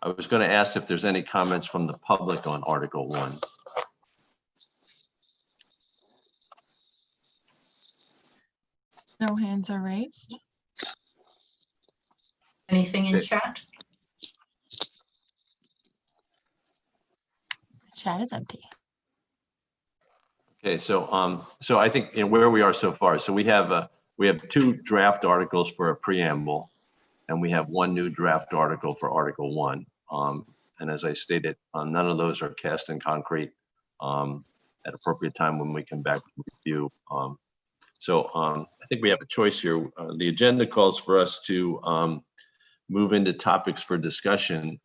I was going to ask if there's any comments from the public on Article 1. No hands are raised. Anything in chat? Chat is empty. Okay, so I think where we are so far. So we have 2 draft articles for a preamble, and we have 1 new draft article for Article 1. And as I stated, none of those are cast in concrete at appropriate time when we come back to review. So I think we have a choice here. The agenda calls for us to move into topics for discussion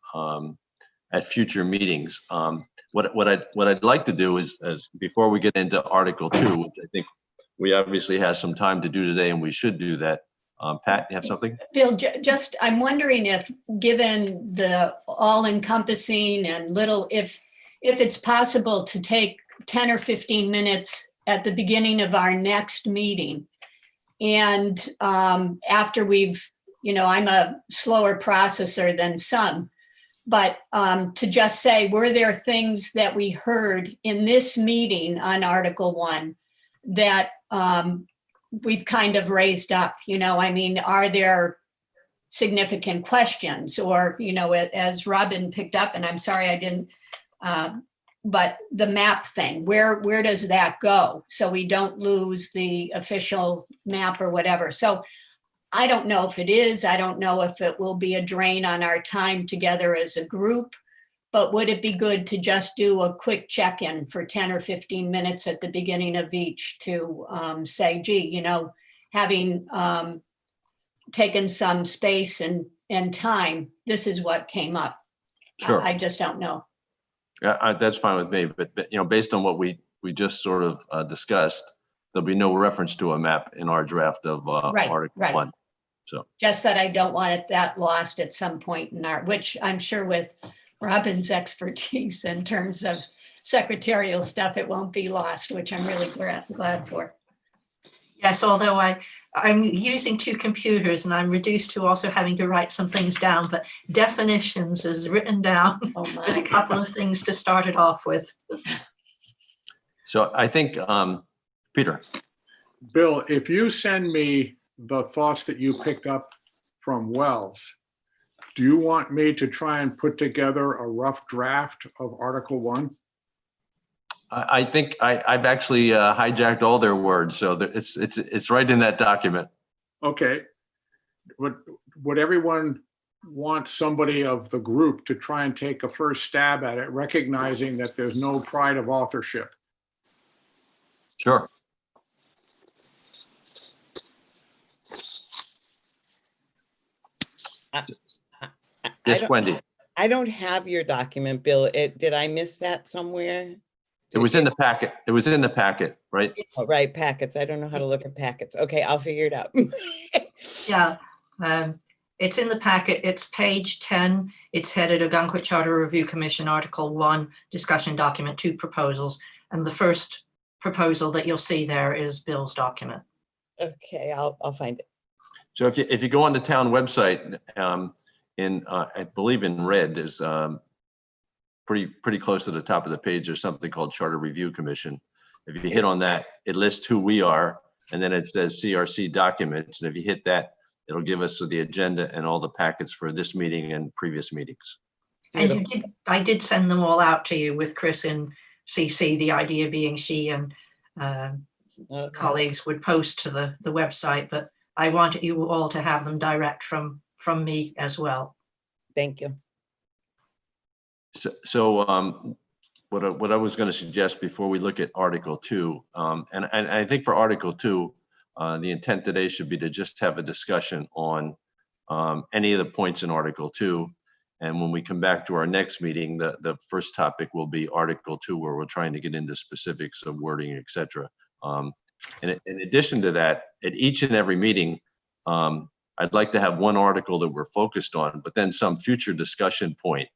at future meetings. What I'd like to do is before we get into Article 2, which I think we obviously have some time to do today, and we should do that. Pat, you have something? Bill, I'm wondering if, given the all-encompassing and little, if it's possible to take 10 or 15 minutes at the beginning of our next meeting. And after we've, I'm a slower processor than some, but to just say, were there things that we heard in this meeting on Article 1 that we've kind of raised up? Are there significant questions, or, as Robin picked up, and I'm sorry I didn't, but the map thing, where does that go? So we don't lose the official map or whatever. So I don't know if it is, I don't know if it will be a drain on our time together as a group, but would it be good to just do a quick check-in for 10 or 15 minutes at the beginning of each to say, gee, having taken some space and time, this is what came up. Sure. I just don't know. Yeah, that's fine with me, but based on what we just sort of discussed, there'll be no reference to a map in our draft of Article 1. So Just that I don't want it that lost at some point in which I'm sure with Robin's expertise in terms of secretarial stuff, it won't be lost, which I'm really glad for. Yes, although I'm using 2 computers and I'm reduced to also having to write some things down, but definitions is written down with a couple of things to start it off with. So I think, Peter. Bill, if you send me the thoughts that you picked up from Wells, do you want me to try and put together a rough draft of Article 1? I think I've actually hijacked all their words, so that it's right in that document. Okay. Would everyone want somebody of the group to try and take a first stab at it, recognizing that there's no pride of authorship? Sure. Yes, Wendy. I don't have your document, Bill. Did I miss that somewhere? It was in the packet. It was in the packet, right? Oh, right, packets. I don't know how to look at packets. Okay, I'll figure it out. Yeah, it's in the packet. It's page 10. It's headed Ogunquit Charter Review Commission, Article 1, discussion document, 2 proposals. And the first proposal that you'll see there is Bill's document. Okay, I'll find it. So if you go on the town website, I believe in red is pretty close to the top of the page. There's something called Charter Review Commission. If you hit on that, it lists who we are, and then it says CRC documents. And if you hit that, it'll give us the agenda and all the packets for this meeting and previous meetings. And I did send them all out to you with Chris in CC, the idea being she and colleagues would post to the website, but I wanted you all to have them direct from me as well. Thank you. So what I was going to suggest before we look at Article 2, and I think for Article 2, the intent today should be to just have a discussion on any of the points in Article 2. And when we come back to our next meeting, the first topic will be Article 2, where we're trying to get into specifics of wording, et cetera. And in addition to that, at each and every meeting, I'd like to have one article that we're focused on, but then some future discussion point.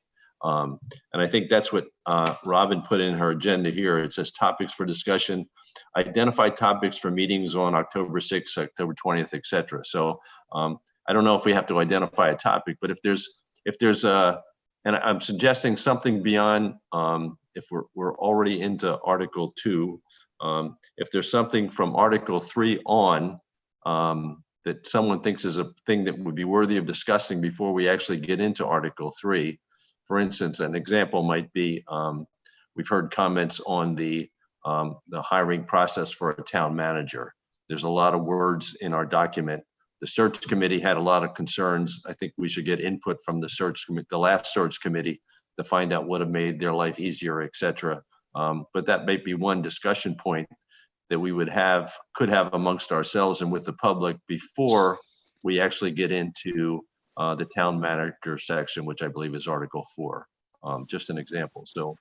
And I think that's what Robin put in her agenda here. It says topics for discussion, identify topics for meetings on October 6th, October 20th, et cetera. So I don't know if we have to identify a topic, but if there's and I'm suggesting something beyond, if we're already into Article 2, if there's something from Article 3 on that someone thinks is a thing that would be worthy of discussing before we actually get into Article 3. For instance, an example might be, we've heard comments on the hiring process for a town manager. There's a lot of words in our document. The search committee had a lot of concerns. I think we should get input from the last search committee to find out what have made their life easier, et cetera. But that may be one discussion point that we could have amongst ourselves and with the public before we actually get into the town manager section, which I believe is Article 4. Just an example. So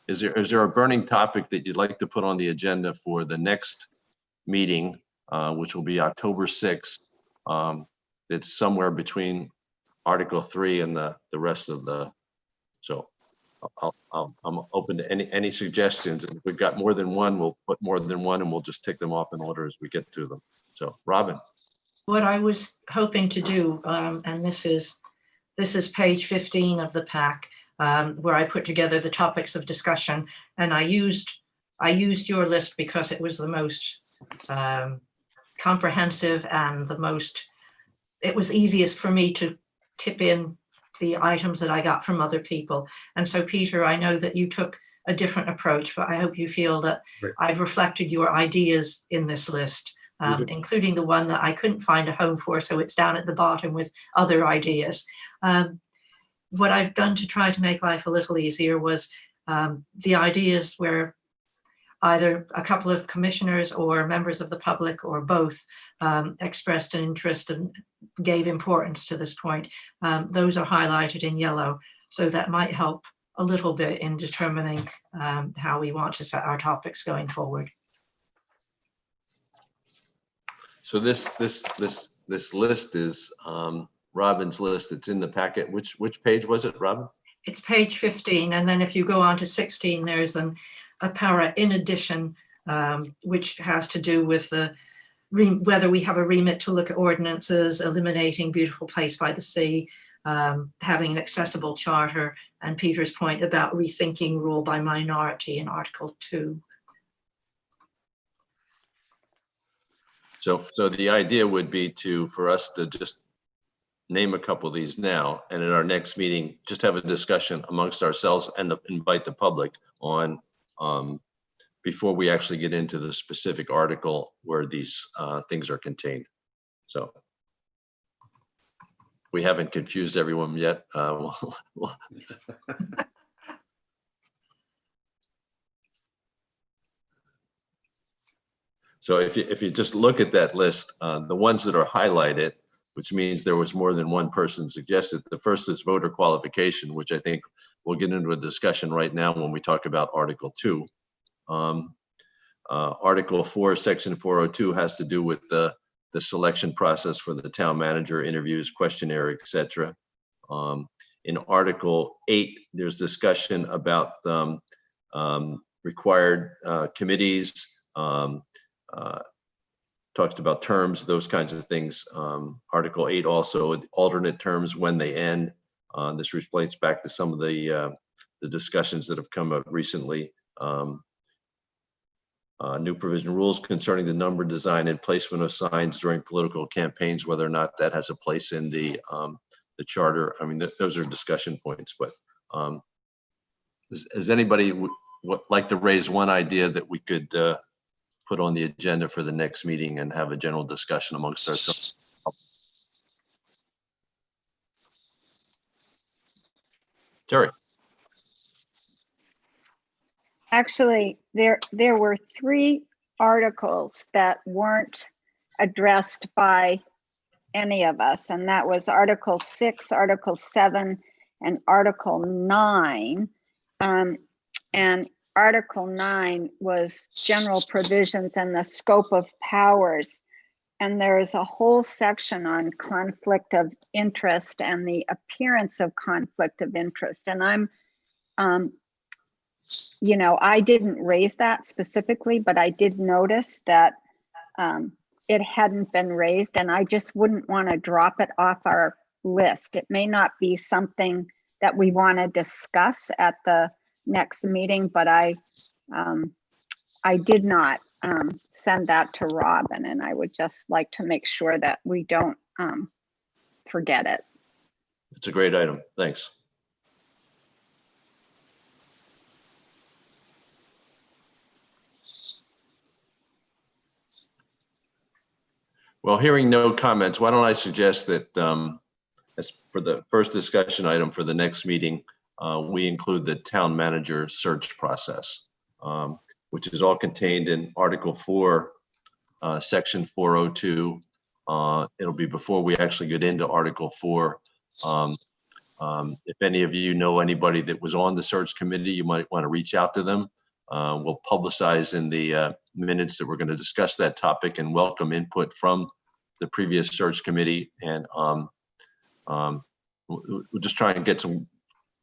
is there a burning topic that you'd like to put on the agenda for the next meeting, which will be October 6th, that's somewhere between Article 3 and the rest of the, so. I'm open to any suggestions. And if we've got more than one, we'll put more than one and we'll just tick them off in order as we get to them. So Robin. What I was hoping to do, and this is page 15 of the pack, where I put together the topics of discussion, and I used your list because it was the most comprehensive and it was easiest for me to tip in the items that I got from other people. And so, Peter, I know that you took a different approach, but I hope you feel that Right. I've reflected your ideas in this list, including the one that I couldn't find a home for, so it's down at the bottom with other ideas. What I've done to try to make life a little easier was the ideas where either a couple of commissioners or members of the public or both expressed an interest and gave importance to this point. Those are highlighted in yellow, so that might help a little bit in determining how we want to set our topics going forward. So this list is Robin's list. It's in the packet. Which page was it, Robin? It's page 15, and then if you go on to 16, there's a para in addition, which has to do with whether we have a remit to look at ordinances, eliminating beautiful place by the sea, having an accessible charter, and Peter's point about rethinking rule by minority in Article 2. So the idea would be for us to just name a couple of these now, and at our next meeting, just have a discussion amongst ourselves and invite the public on before we actually get into the specific article where these things are contained. So we haven't confused everyone yet. So if you just look at that list, the ones that are highlighted, which means there was more than one person suggested. The first is voter qualification, which I think we'll get into a discussion right now when we talk about Article 2. Article 4, Section 402 has to do with the selection process for the town manager, interviews, questionnaire, etc. In Article 8, there's discussion about required committees, talked about terms, those kinds of things. Article 8 also alternate terms when they end. This relates back to some of the discussions that have come up recently. New provision rules concerning the number, design, and placement of signs during political campaigns, whether or not that has a place in the charter. I mean, those are discussion points. But does anybody like to raise one idea that we could put on the agenda for the next meeting and have a general discussion amongst ourselves? Terry. Actually, there were 3 articles that weren't addressed by any of us, and that was Article 6, Article 7, and Article 9. And Article 9 was general provisions and the scope of powers. And there is a whole section on conflict of interest and the appearance of conflict of interest. And I'm, you know, I didn't raise that specifically, but I did notice that it hadn't been raised, and I just wouldn't want to drop it off our list. It may not be something that we want to discuss at the next meeting, but I did not send that to Robin, and I would just like to make sure that we don't forget it. It's a great item. Thanks. Well, hearing no comments, why don't I suggest that as for the first discussion item for the next meeting, we include the town manager search process, which is all contained in Article 4, Section 402. It'll be before we actually get into Article 4. If any of you know anybody that was on the search committee, you might want to reach out to them. We'll publicize in the minutes that we're going to discuss that topic and welcome input from the previous search committee. And we'll just try and get some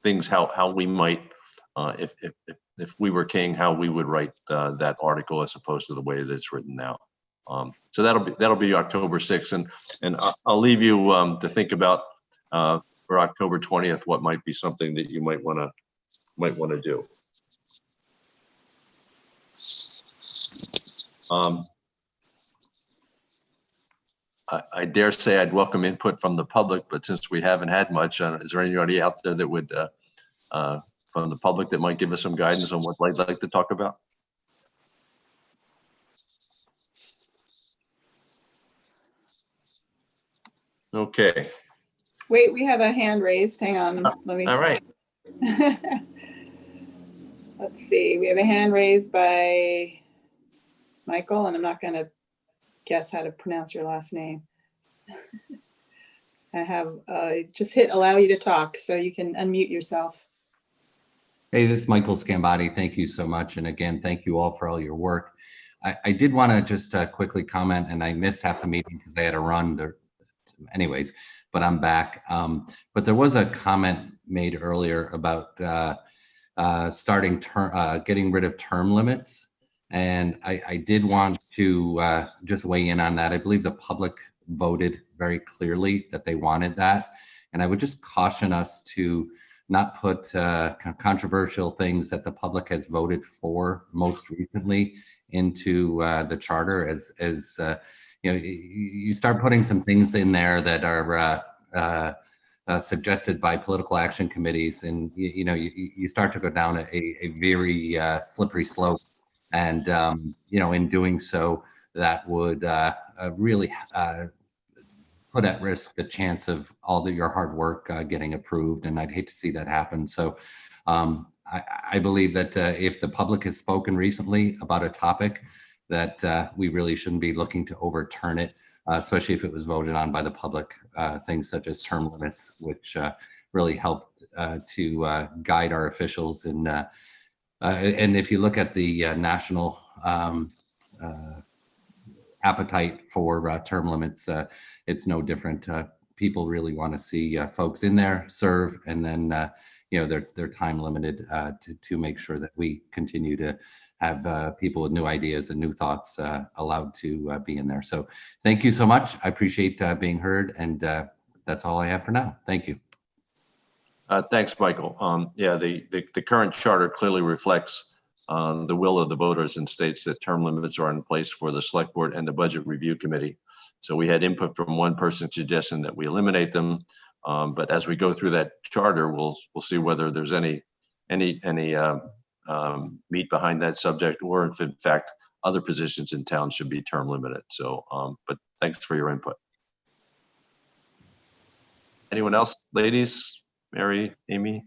things how we might if we were king, how we would write that article as opposed to the way that it's written now. So that'll be October 6th, and I'll leave you to think about for October 20th what might be something that you might want to do. I dare say I'd welcome input from the public, but since we haven't had much, is there anybody out there that would, from the public, that might give us some guidance on what they'd like to talk about? Okay. Wait, we have a hand raised. Hang on. Let me. All right. Let's see. We have a hand raised by Michael, and I'm not going to guess how to pronounce your last name. I have just hit allow you to talk so you can unmute yourself. Hey, this is Michael Scambati. Thank you so much. And again, thank you all for all your work. I did want to just quickly comment, and I missed half the meeting because I had to run there. Anyways, but I'm back. But there was a comment made earlier about getting rid of term limits. And I did want to just weigh in on that. I believe the public voted very clearly that they wanted that. And I would just caution us to not put controversial things that the public has voted for most recently into the charter as you know, you start putting some things in there that are suggested by political action committees, and you start to go down a very slippery slope. And in doing so, that would really put at risk the chance of all of your hard work getting approved, and I'd hate to see that happen. So I believe that if the public has spoken recently about a topic, that we really shouldn't be looking to overturn it, especially if it was voted on by the public. Things such as term limits, which really helped to guide our officials in. And if you look at the national appetite for term limits, it's no different. People really want to see folks in there serve, and then they're time limited to make sure that we continue to have people with new ideas and new thoughts allowed to be in there. So thank you so much. I appreciate being heard, and that's all I have for now. Thank you. Thanks, Michael. Yeah, the current charter clearly reflects the will of the voters and states that term limits are in place for the Select Board and the Budget Review Committee. So we had input from one person suggesting that we eliminate them, but as we go through that charter, we'll see whether there's any meat behind that subject, or if in fact other positions in town should be term limited. So, but thanks for your input. Anyone else, ladies? Mary, Amy?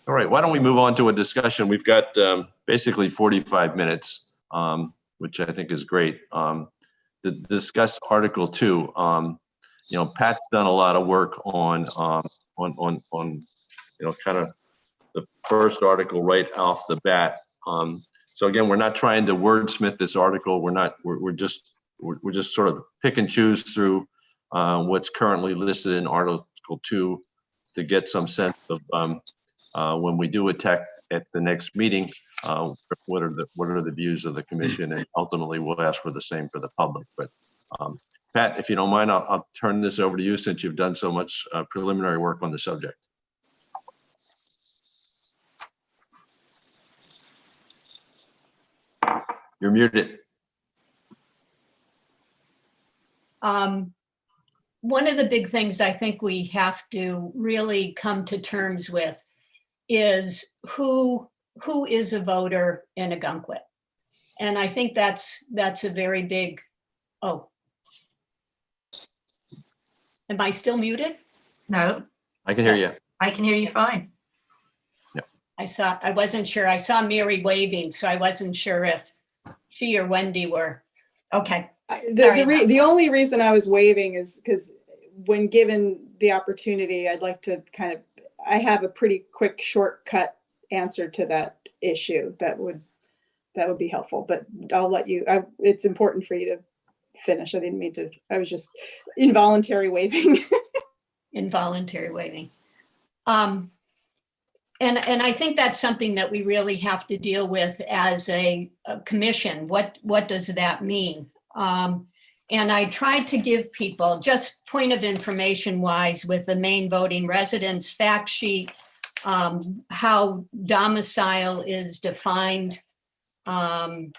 All right, why don't we move on to a discussion? We've got basically 45 minutes, which I think is great, to discuss Article 2. Pat's done a lot of work on kind of the first article right off the bat. So again, we're not trying to wordsmith this article. We're just sort of pick and choose through what's currently listed in Article 2 to get some sense of when we do attack at the next meeting, what are the views of the commission, and ultimately we'll ask for the same for the public. But Pat, if you don't mind, I'll turn this over to you since you've done so much preliminary work on the subject. You're muted. One of the big things I think we have to really come to terms with is who is a voter in Ogunquit. And I think that's a very big, oh. Am I still muted? No, I can hear you. I can hear you fine. I wasn't sure. I saw Mary waving, so I wasn't sure if she or Wendy were, okay. The only reason I was waving is because when given the opportunity, I'd like to I have a pretty quick shortcut answer to that issue that would be helpful, but I'll let you, it's important for you to finish. I didn't mean to, I was just involuntary waving. Involuntary waving. And I think that's something that we really have to deal with as a commission. What does that mean? And I tried to give people, just point of information wise, with the Maine voting residents fact sheet, how domicile is defined, and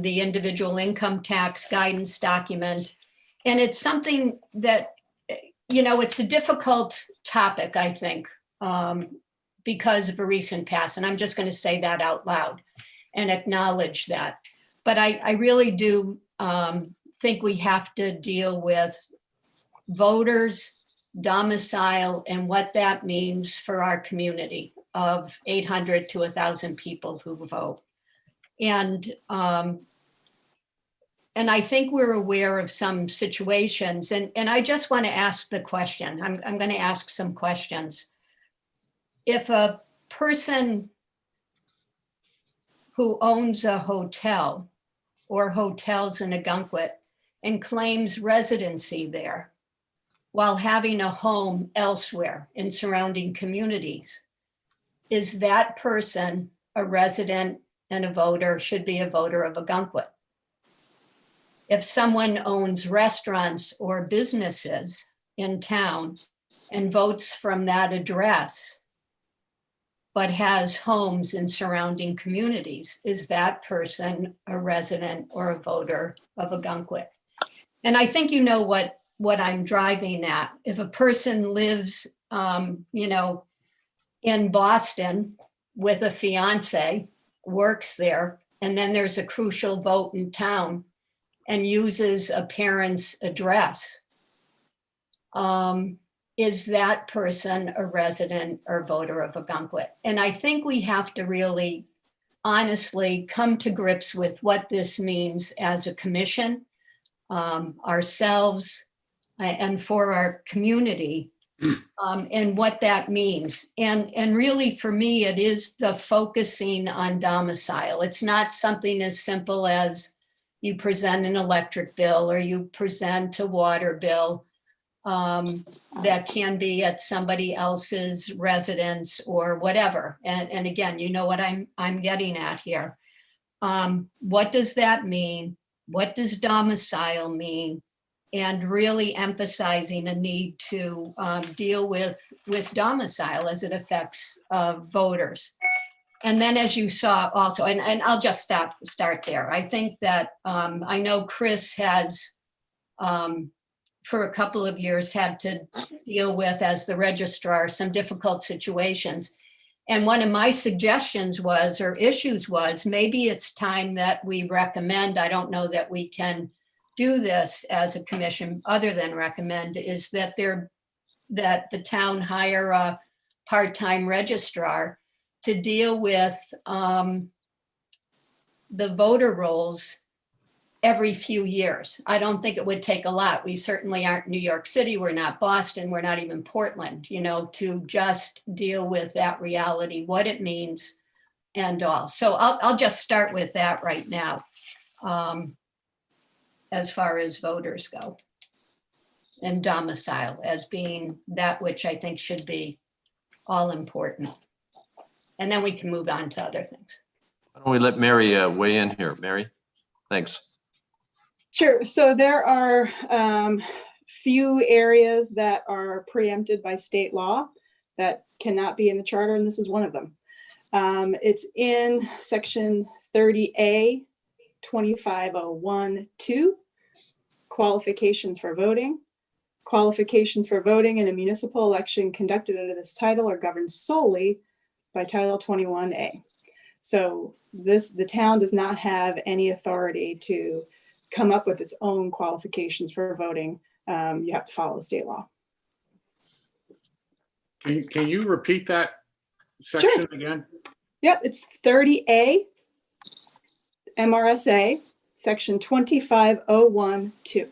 the individual income tax guidance document. And it's something that, it's a difficult topic, I think, because of a recent past. And I'm just going to say that out loud and acknowledge that. But I really do think we have to deal with voters, domicile, and what that means for our community of 800 to 1,000 people who vote. And I think we're aware of some situations, and I just want to ask the question. I'm going to ask some questions. If a person who owns a hotel or hotels in Ogunquit and claims residency there while having a home elsewhere in surrounding communities, is that person a resident and a voter, should be a voter of Ogunquit? If someone owns restaurants or businesses in town and votes from that address, but has homes in surrounding communities, is that person a resident or a voter of Ogunquit? And I think you know what I'm driving at. If a person lives, in Boston with a fiance, works there, and then there's a crucial vote in town and uses a parent's address, is that person a resident or voter of Ogunquit? And I think we have to really honestly come to grips with what this means as a commission, ourselves, and for our community, and what that means. And really, for me, it is the focusing on domicile. It's not something as simple as you present an electric bill or you present a water bill that can be at somebody else's residence or whatever. And again, you know what I'm getting at here. What does that mean? What does domicile mean? And really emphasizing a need to deal with domicile as it affects voters. And then, as you saw also, and I'll just start there. I think that I know Chris has, for a couple of years, had to deal with, as the registrar, some difficult situations. And one of my suggestions was, or issues was, maybe it's time that we recommend, I don't know that we can do this as a commission other than recommend, is that the town hire a part-time registrar to deal with the voter rolls every few years. I don't think it would take a lot. We certainly aren't New York City. We're not Boston. We're not even Portland, to just deal with that reality, what it means and all. So I'll just start with that right now, as far as voters go, and domicile as being that which I think should be all important. And then we can move on to other things. Why don't we let Mary weigh in here? Mary, thanks. Sure. So there are few areas that are preempted by state law that cannot be in the charter, and this is one of them. It's in section 30A, 2501(2), qualifications for voting. Qualifications for voting in a municipal election conducted under this title are governed solely by Title 21A. So the town does not have any authority to come up with its own qualifications for voting. You have to follow the state law. Can you repeat that section again? Yep, it's 30A, MRSA, section 2501(2).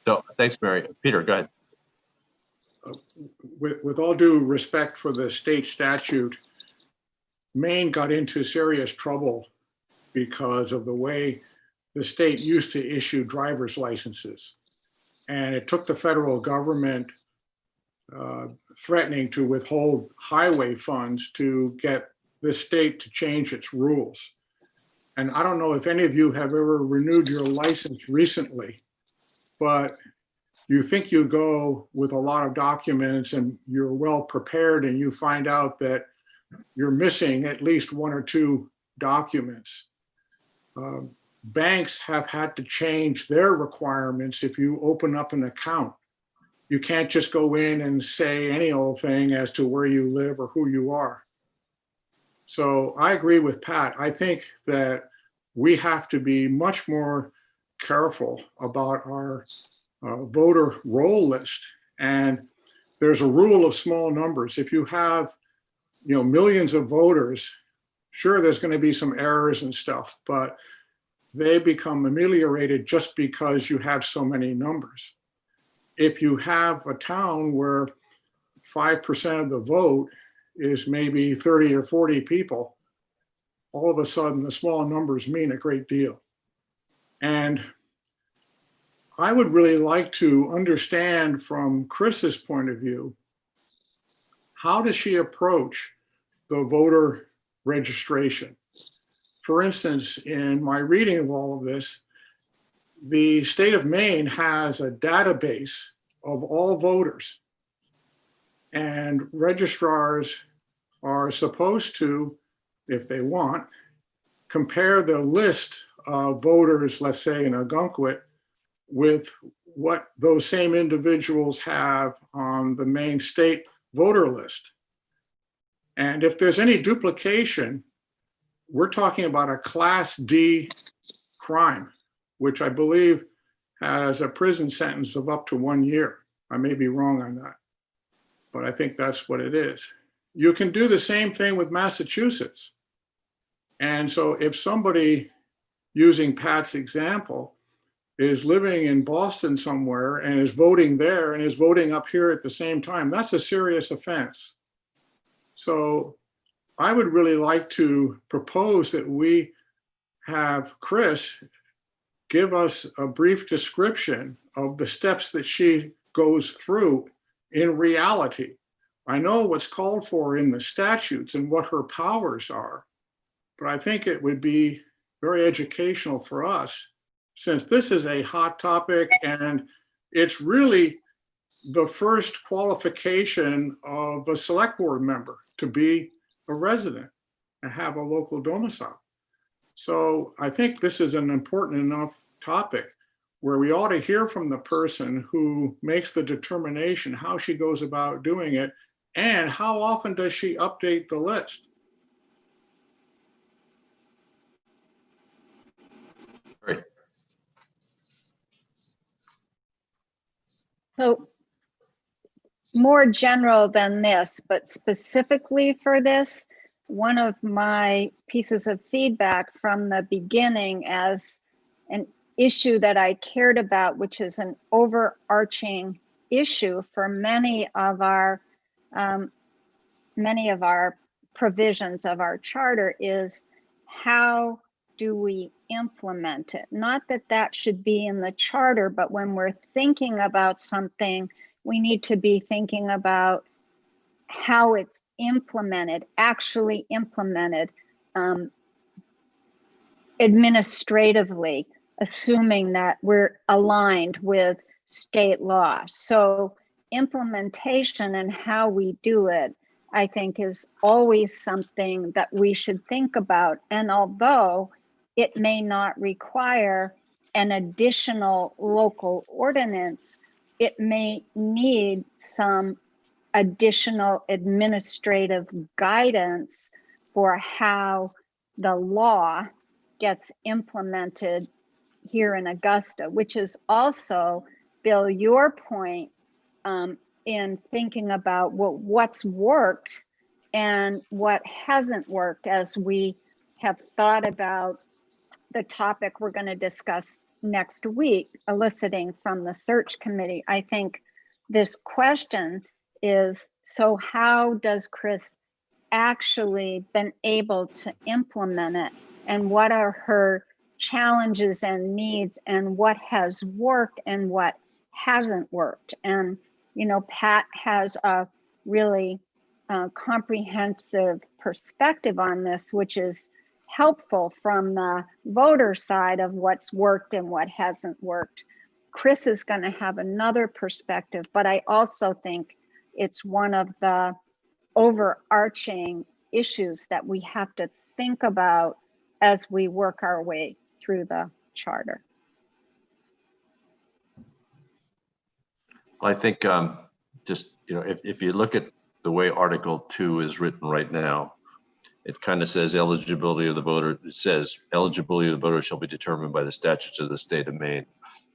So thanks, Mary. Peter, go ahead. With all due respect for the state statute, Maine got into serious trouble because of the way the state used to issue driver's licenses. And it took the federal government threatening to withhold highway funds to get this state to change its rules. And I don't know if any of you have ever renewed your license recently, but you think you go with a lot of documents and you're well prepared, and you find out that you're missing at least one or two documents. Banks have had to change their requirements if you open up an account. You can't just go in and say any old thing as to where you live or who you are. So I agree with Pat. I think that we have to be much more careful about our voter roll list. And there's a rule of small numbers. If you have, millions of voters, sure, there's going to be some errors and stuff, but they become ameliorated just because you have so many numbers. If you have a town where 5% of the vote is maybe 30 or 40 people, all of a sudden the small numbers mean a great deal. And I would really like to understand from Chris's point of view, how does she approach the voter registration? For instance, in my reading of all of this, the state of Maine has a database of all voters, and registrars are supposed to, if they want, compare the list of voters, let's say in Ogunquit, with what those same individuals have on the Maine state voter list. And if there's any duplication, we're talking about a Class D crime, which I believe has a prison sentence of up to 1 year. I may be wrong on that, but I think that's what it is. You can do the same thing with Massachusetts. And so if somebody, using Pat's example, is living in Boston somewhere and is voting there and is voting up here at the same time, that's a serious offense. So I would really like to propose that we have Chris give us a brief description of the steps that she goes through in reality. I know what's called for in the statutes and what her powers are, but I think it would be very educational for us, since this is a hot topic and it's really the first qualification of a select board member to be a resident and have a local domicile. So I think this is an important enough topic where we ought to hear from the person who makes the determination how she goes about doing it and how often does she update the list. Great. So more general than this, but specifically for this, one of my pieces of feedback from the beginning as an issue that I cared about, which is an overarching issue for many of our provisions of our charter, is how do we implement it? Not that that should be in the charter, but when we're thinking about something, we need to be thinking about how it's implemented, actually implemented administratively, assuming that we're aligned with state law. So implementation and how we do it, I think, is always something that we should think about. And although it may not require an additional local ordinance, it may need some additional administrative guidance for how the law gets implemented here in Augusta, which is also, Bill, your point in thinking about what's worked and what hasn't worked as we have thought about the topic we're going to discuss next week, eliciting from the search committee. I think this question is, so how does Chris actually been able to implement it, and what are her challenges and needs, and what has worked and what hasn't worked. And, you know, Pat has a really comprehensive perspective on this, which is helpful from the voter side of what's worked and what hasn't worked. Chris is going to have another perspective, but I also think it's one of the overarching issues that we have to think about as we work our way through the charter. I think just, you know, if you look at the way Article 2 is written right now, it kind of says eligibility of the voter. It says eligibility of the voter shall be determined by the statutes of the state of Maine.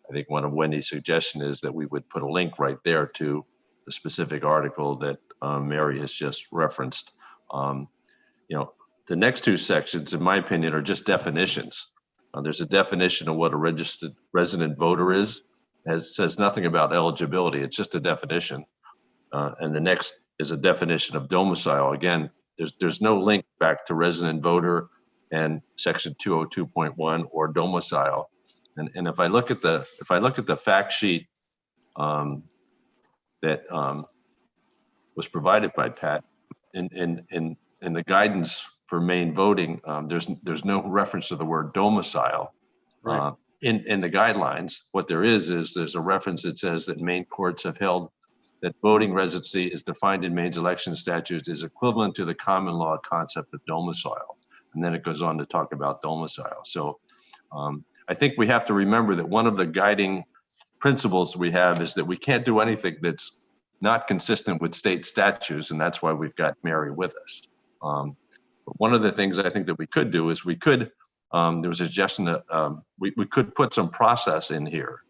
I think one of Wendy's suggestion is that we would put a link right there to the specific article that Mary has just referenced. You know, the next two sections, in my opinion, are just definitions. There's a definition of what a registered resident voter is. It says nothing about eligibility. It's just a definition. And the next is a definition of domicile. Again, there's no link back to resident voter and section 202.1 or domicile. And if I look at the fact sheet that was provided by Pat in the guidance for Maine voting, there's no reference to the word domicile. Right. In the guidelines. What there is there's a reference that says that Maine courts have held that voting residency is defined in Maine's election statutes is equivalent to the common law concept of domicile. And then it goes on to talk about domicile. So I think we have to remember that one of the guiding principles we have is that we can't do anything that's not consistent with state statutes, and that's why we've got Mary with us. But one of the things I think that we could do is we could, there was a suggestion that we could put some process in here.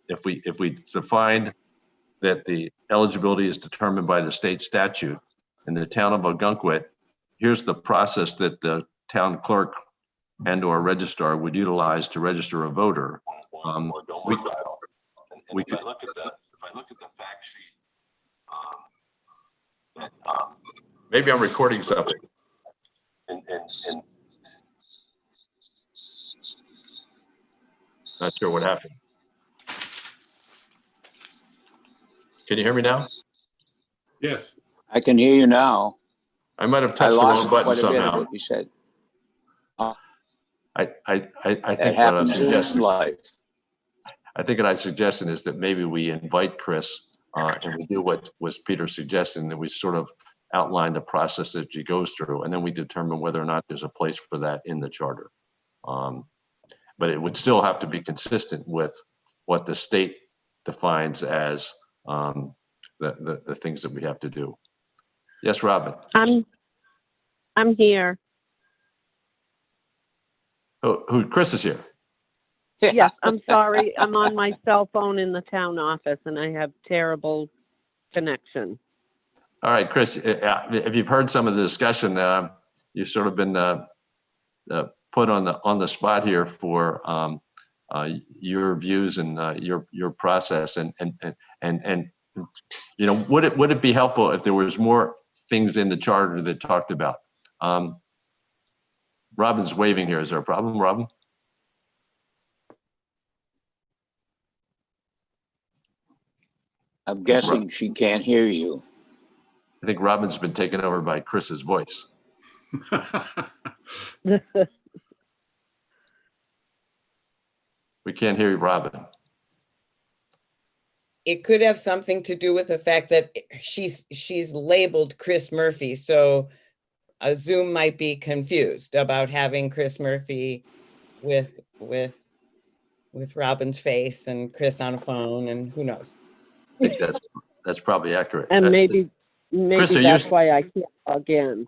If we defined that the eligibility is determined by the state statute in the town of Ogunquit, here's the process that the town clerk and or registrar would utilize to register a voter. We could look at the, if I look at the fact sheet, maybe I'm recording something. And not sure what happened. Can you hear me now? Yes. I can hear you now. I might have I touched the lost wrong button quite a bit of somehow. what you said. I That think what I'm happens in suggesting, life. I think what I'm suggesting is that maybe we invite Chris and we do what was Peter suggesting, that we sort of outline the process that she goes through, and then we determine whether or not there's a place for that in the charter. But it would still have to be consistent with what the state defines as the things that we have to do. Yes, Robin. I'm here. Who? Chris is here. Yes, I'm sorry. I'm on my cell phone in the town office and I have terrible connection. All right, Chris, if you've heard some of the discussion, you've sort of been put on the spot here for your views and your process, and you know, would it be helpful if there was more things in the charter that talked about? Robin's waving here. Is there a problem, Robin? I'm guessing she can't hear you. I think Robin's been taken over by Chris's voice. We can't hear you, Robin. It could have something to do with the fact that she's labeled Chris Murphy, so Zoom might be confused about having Chris Murphy with Robin's face and Chris on a phone, and who knows. I think that's probably accurate. And maybe Chris, that's why I can't log in.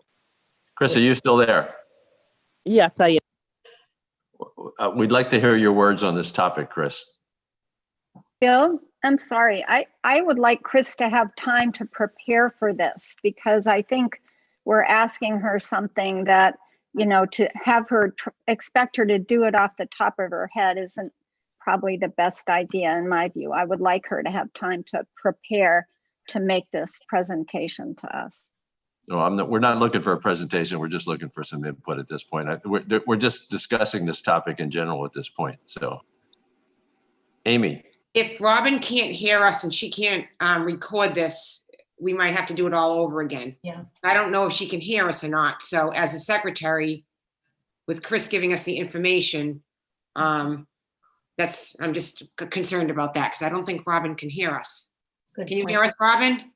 Chris, are you still there? Yes, I am. We'd like to hear your words on this topic, Chris. Bill, I'm sorry. I would like Chris to have time to prepare for this, because I think we're asking her something that, you know, to have her expect her to do it off the top of her head isn't probably the best idea in my view. I would like her to have time to prepare to make this presentation to us. No, we're not looking for a presentation. We're just looking for some input at this point. We're just discussing this topic in general at this point. So, Amy, If Robin can't hear us and she can't record this, we might have to do it all over again. Yeah. I don't know if she can hear us or not. So as a secretary, with Chris giving us the information, I'm just concerned about that because I don't think Robin can hear us. Good Can you point. hear us, Robin?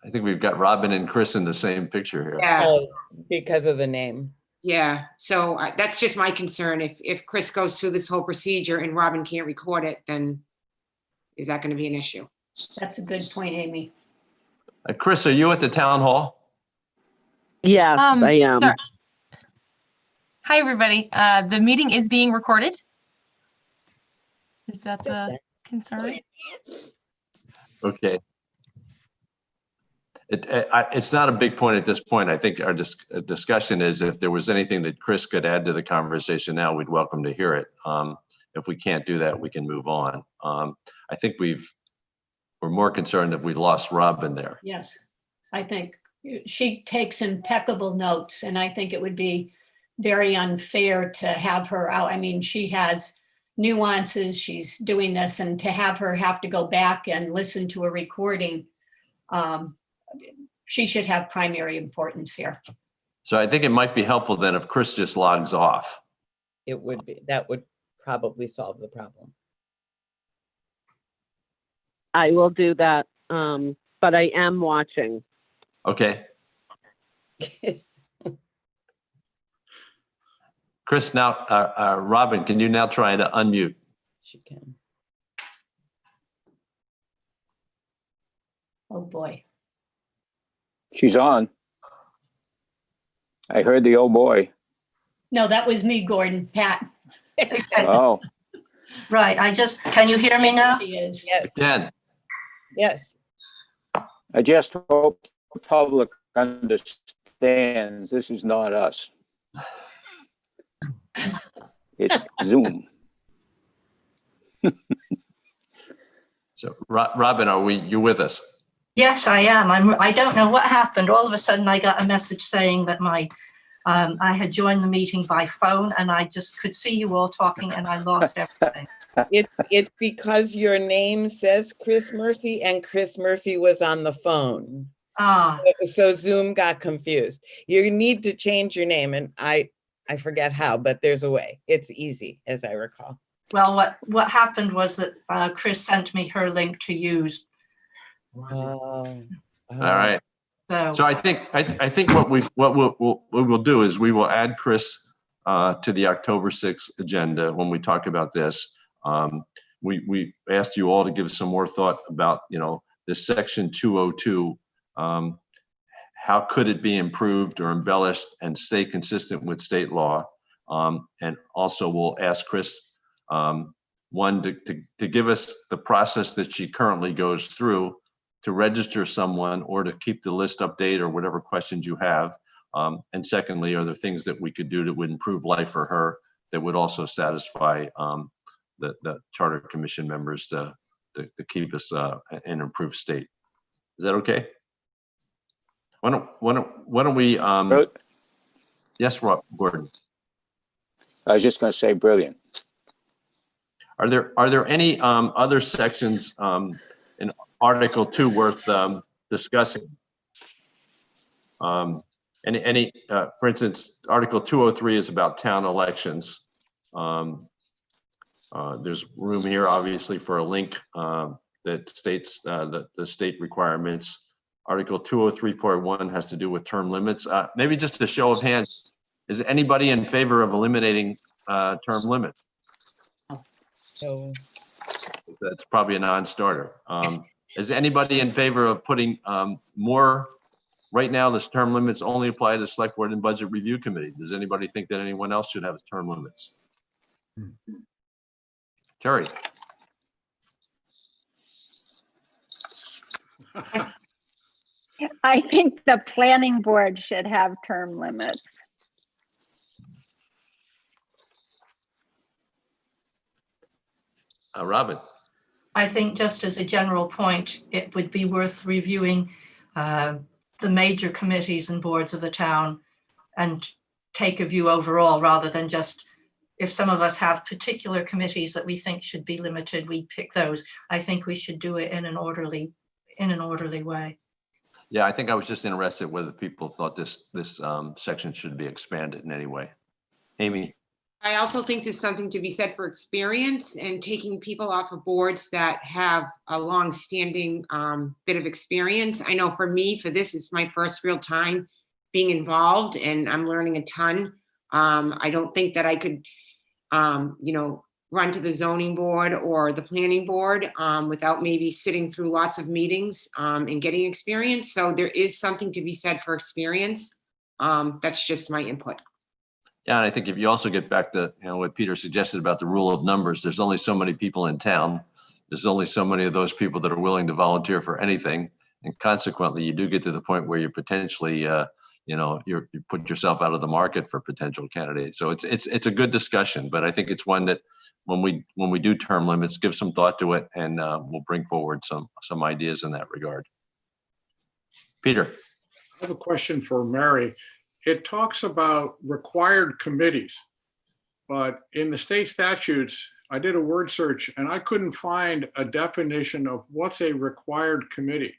I think we've got Robin and Chris in the same picture here. Yeah. Oh, because of the name. Yeah, so that's just my concern. If Chris goes through this whole procedure and Robin can't record it, then is that going to be an issue? That's a good point, Amy. Chris, are you at the town hall? Yes, I am. Sorry. Hi, everybody. The meeting is being recorded. Is that the concern? Okay. It's not a big point at this point. I think our discussion is if there was anything that Chris could add to the conversation now, we'd welcome to hear it. If we can't do that, we can move on. I think we're more concerned if we lost Robin there. Yes, I think she takes impeccable notes, and I think it would be very unfair to have her out. I mean, she has nuances, she's doing this, and to have her have to go back and listen to a recording, she should have primary importance here. So I think it might be helpful then if Chris just logs off. It would be, that would probably solve the problem. I will do that, but I am watching. Okay. Chris, now, Robin, can you now try to unmute? She can. Oh, boy. She's on. I heard the oh boy. No, that was me, Gordon. Pat. Oh, Right, can you hear me now? She is. Yes, Dan, yes. I just hope the public understands this is not us. It's Zoom. so Robin, you with us? Yes, I am. I don't know what happened. All of a sudden, I got a message saying that I had joined the meeting by phone, and I just could see you all talking, and I lost everything. It's because your name says Chris Murphy and Chris Murphy was on the phone. Ah, So Zoom got confused. You need to change your name, and I forget how, but there's a way. It's easy, as I recall. well, what happened was that Chris sent me her link to use. Oh. All right. So So I think what we will do is we will add Chris to the October 6th agenda when we talk about this. We asked you all to give some more thought about, this section 202. How could it be improved or embellished and stay consistent with state law? And also we'll ask Chris, one, to give us the process that she currently goes through to register someone or to keep the list updated or whatever questions you have. And secondly, are there things that we could do that would improve life for her that would also satisfy the Charter Commission members to keep us in an improved state? Is that okay? Why don't we, yes, Gordon. I was just going to say brilliant. Are there any other sections in Article 2 worth discussing? For instance, Article 203 is about town elections. There's room here, obviously, for a link that states the state requirements. Article 203.1 has to do with term limits. Maybe just a show of hands. Is anybody in favor of eliminating term limits? So That's probably a non-starter. Is anybody in favor of putting more? Right now, the term limits only apply to the Select Board and Budget Review Committee. Does anybody think that anyone else should have term limits? Terry? I think the planning board should have term limits. Robin? I think just as a general point, it would be worth reviewing the major committees and boards of the town and take a view overall rather than just if some of us have particular committees that we think should be limited, we pick those. I think we should do it in an orderly way. Yeah, I think I was just interested whether people thought this section should be expanded in any way. Amy? I also think there's something to be said for experience and taking people off of boards that have a long-standing bit of experience. I know for me, for this is my first real time being involved, and I'm learning a ton. I don't think that I could, run to the zoning board or the planning board without maybe sitting through lots of meetings and getting experience. So there is something to be said for experience. That's just my input. Yeah, and I think if you also get back to what Peter suggested about the rule of numbers, there's only so many people in town. There's only so many of those people that are willing to volunteer for anything, and consequently, you do get to the point where you potentially, you put yourself out of the market for potential candidates. So it's a good discussion, but I think it's one that when we do term limits, give some thought to it, and we'll bring forward some ideas in that regard. Peter. I have a question for Mary. It talks about required committees, but in the state statutes, I did a word search and I couldn't find a definition of what's a required committee.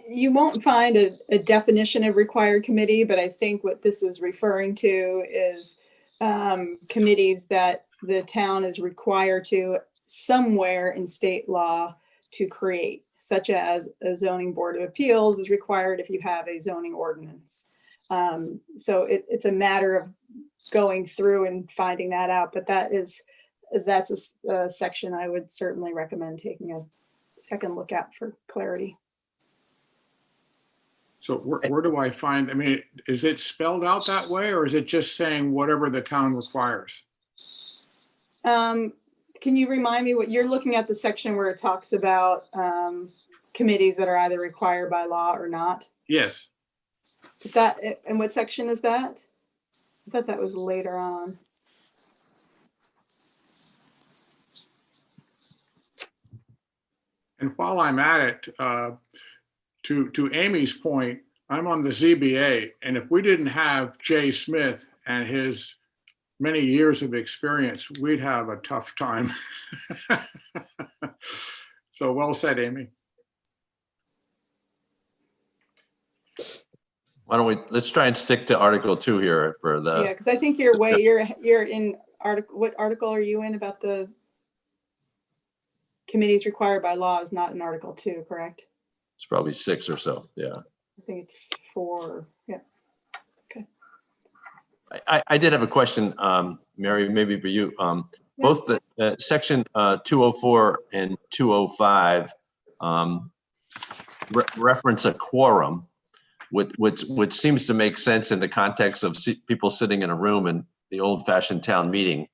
You won't find a definition of required committee, but I think what this is referring to is committees that the town is required to somewhere in state law to create, such as a zoning board of appeals is required if you have a zoning ordinance. So it's a matter of going through and finding that out, but that's a section I would certainly recommend taking a second look at for clarity. So where do I find, I mean, is it spelled out that way, or is it just saying whatever the town requires? Can you remind me what you're looking at, the section where it talks about committees that are either required by law or not? Yes. Is that, and what section is that? I thought that was later on. And while I'm at it, to Amy's point, I'm on the ZBA, and if we didn't have Jay Smith and his many years of experience, we'd have a tough time. So well said, Amy. Why don't let's try and stick to Article 2 here for the. Yeah, because I think you're in article. What article are you in about the committees required by law is not in Article 2, correct? It's probably 6 or so. Yeah. I think it's 4. Yeah. Okay. I did have a question, Mary, maybe for you. Both the section 204 and 205 reference a quorum, which seems to make sense in the context of people sitting in a room in the old-fashioned town meeting.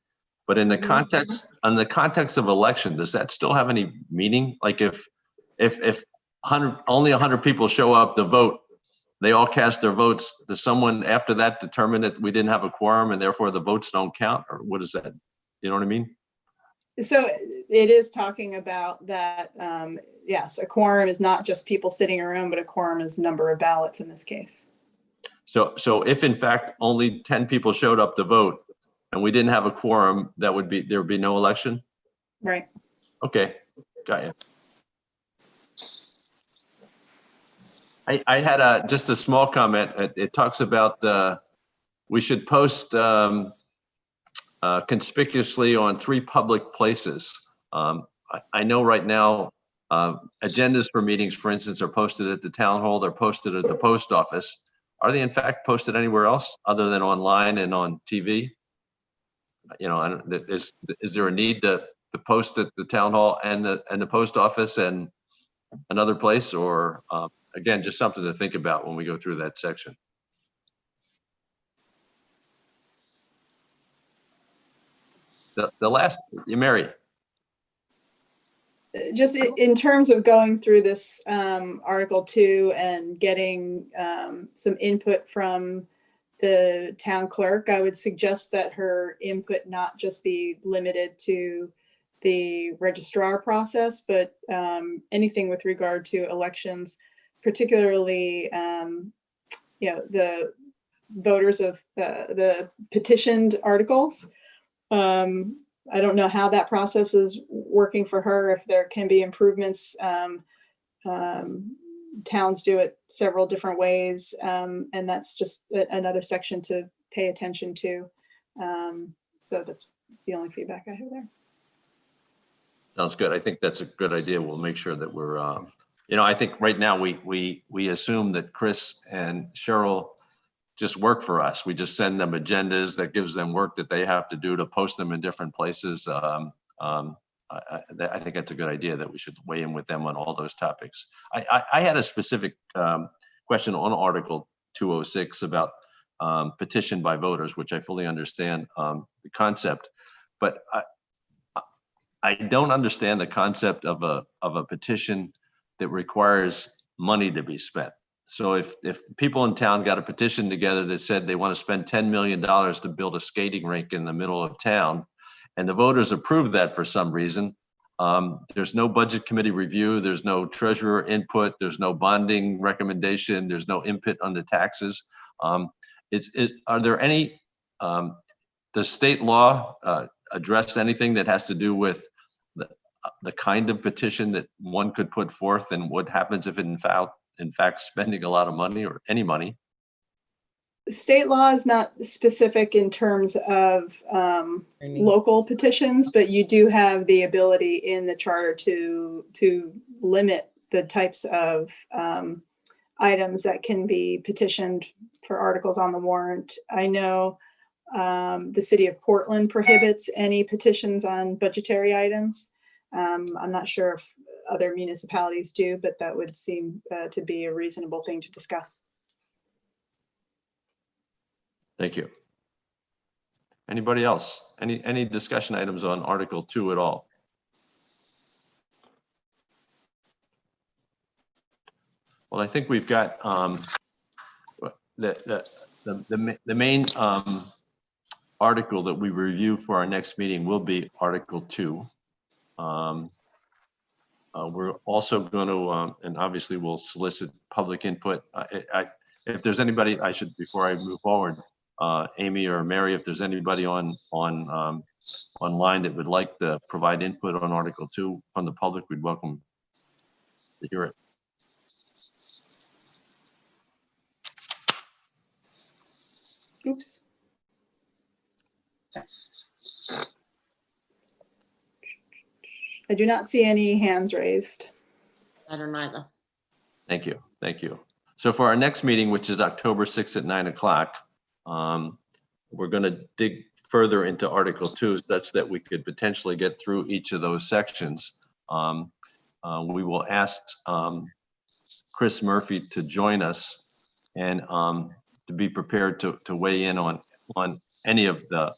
But in the context of election, does that still have any meaning? Like if only 100 people show up to vote, they all cast their votes, does someone after that determine that we didn't have a quorum and therefore the votes don't count? Or what is that? You know what I mean? So it is talking about that, yes, a quorum is not just people sitting in a room, but a quorum is number of ballots in this case. So if in fact only 10 people showed up to vote and we didn't have a quorum, there would be no election? Right. Okay, got you. I had just a small comment. It talks about we should post conspicuously on 3 public places. I know right now agendas for meetings, for instance, are posted at the town hall. They're posted at the post office. Are they in fact posted anywhere else other than online and on TV? You know, is there a need to post at the town hall and the post office and another place, or again, just something to think about when we go through that section? The last, Mary. Just in terms of going through this Article 2 and getting some input from the town clerk, I would suggest that her input not just be limited to the registrar process, but anything with regard to elections, particularly the voters of the petitioned articles. I don't know how that process is working for her, if there can be improvements. Towns do it several different ways, and that's just another section to pay attention to. So that's the only feedback I have there. Sounds good. I think that's a good idea. We'll make sure that we're, I think right now we assume that Chris and Cheryl just work for us. We just send them agendas that gives them work that they have to do to post them in different places. I think that's a good idea, that we should weigh in with them on all those topics. I had a specific question on Article 206 about petition by voters, which I fully understand the concept, but I don't understand the concept of a petition that requires money to be spent. So if people in town got a petition together that said they want to spend $10 million to build a skating rink in the middle of town, and the voters approved that for some reason, there's no budget committee review, there's no treasurer input, there's no bonding recommendation, there's no input on the taxes. Are there any, does state law address anything that has to do with the kind of petition that one could put forth, and what happens if in fact spending a lot of money or any money? State law is not specific in terms of local petitions, but you do have the ability in the charter to limit the types of items that can be petitioned for articles on the warrant. I know the city of Portland prohibits any petitions on budgetary items. I'm not sure if other municipalities do, but that would seem to be a reasonable thing to discuss. Thank you. Anybody else? Any discussion items on Article 2 at all? Well, I think we've got the main article that we review for our next meeting will be Article 2. We're also going to, and obviously we'll solicit public input. If there's anybody, before I move forward, Amy or Mary, if there's anybody online that would like to provide input on Article 2 from the public, we'd welcome to hear it. Oops. I do not see any hands raised. I don't either. Thank you. Thank you. So for our next meeting, which is October 6th at 9 o'clock, we're going to dig further into Article 2 such that we could potentially get through each of those sections. We will ask Chris Murphy to join us and to be prepared to weigh in on any of the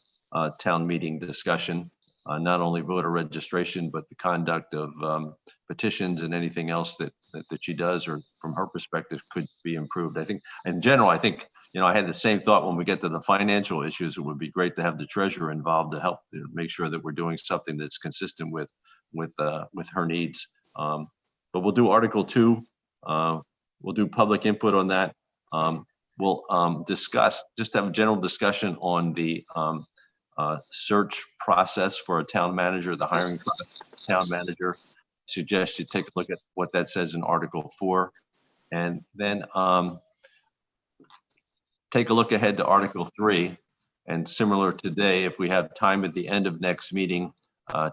town meeting discussion, not only voter registration, but the conduct of petitions and anything else that she does, or from her perspective, could be improved. I think in general, I had the same thought when we get to the financial issues. It would be great to have the treasurer involved to help make sure that we're doing something that's consistent with her needs. But we'll do Article 2. We'll do public input on that. We'll just have a general discussion on the search process for a town manager, the hiring process for a town manager. Suggest you take a look at what that says in Article 4, and then take a look ahead to Article 3. And similar today, if we have time at the end of next meeting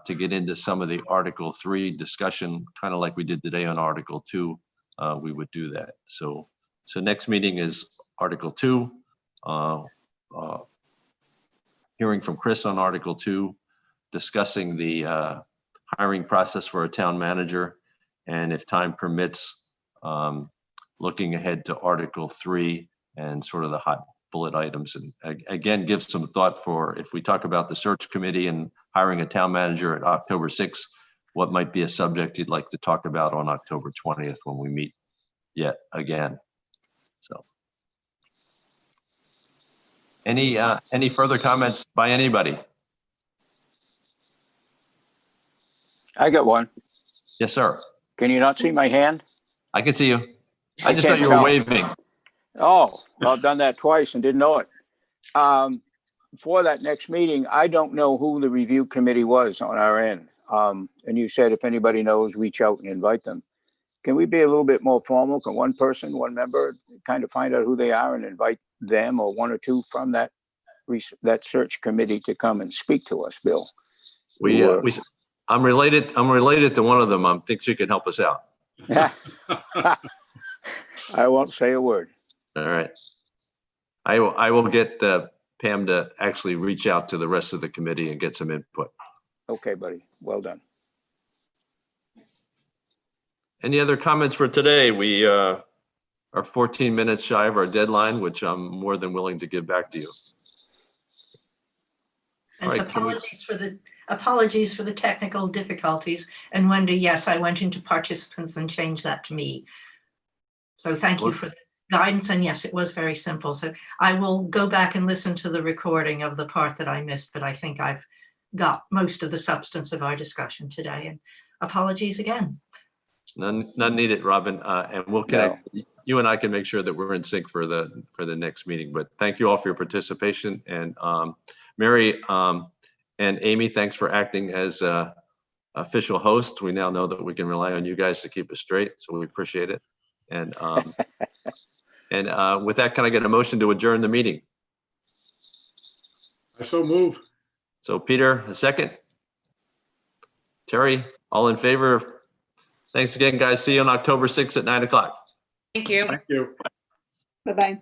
to get into some of the Article 3 discussion, kind of like we did today on Article 2, we would do that. So next meeting is Article 2. Hearing from Chris on Article 2, discussing the hiring process for a town manager, and if time permits, looking ahead to Article 3 and sort of the hot bullet items. And again, give some thought for, if we talk about the search committee and hiring a town manager at October 6th, what might be a subject you'd like to talk about on October 20th when we meet yet again. So any further comments by anybody? I got one. Yes, sir. Can you not see my hand? I can see you. I just can't thought you were tell. waving. Oh, well, I've done that twice and didn't know it. For that next meeting, I don't know who the review committee was on our end. And you said if anybody knows, reach out and invite them. Can we be a little bit more formal? Can one person, one member kind of find out who they are and invite them or one or two from that search committee to come and speak to us, Bill? I'm related to one of them. I think she can help us out. I won't say a word. All right. I will get Pam to actually reach out to the rest of the committee and get some input. Okay, buddy. Well done. Any other comments for today? We are 14 minutes shy of our deadline, which I'm more than willing to give back to you. And All so right, can we- apologies for the technical difficulties. And Wendy, yes, I went into participants and changed that to me. So thank you for the guidance. And yes, it was very simple. So I will go back and listen to the recording of the part that I missed, but I think I've got most of the substance of our discussion today. And apologies again. None needed, Robin. And we'll connect. No. You and I can make sure that we're in sync for the next meeting. But thank you all for your participation. And Mary and Amy, thanks for acting as official hosts. We now know that we can rely on you guys to keep us straight, so we appreciate it. And with that, can I get a motion to adjourn the meeting? I so move. So Peter, a second. Terry, all in favor? Thanks again, guys. See you on October 6th at 9 o'clock. Thank you. Thank you. Bye-bye.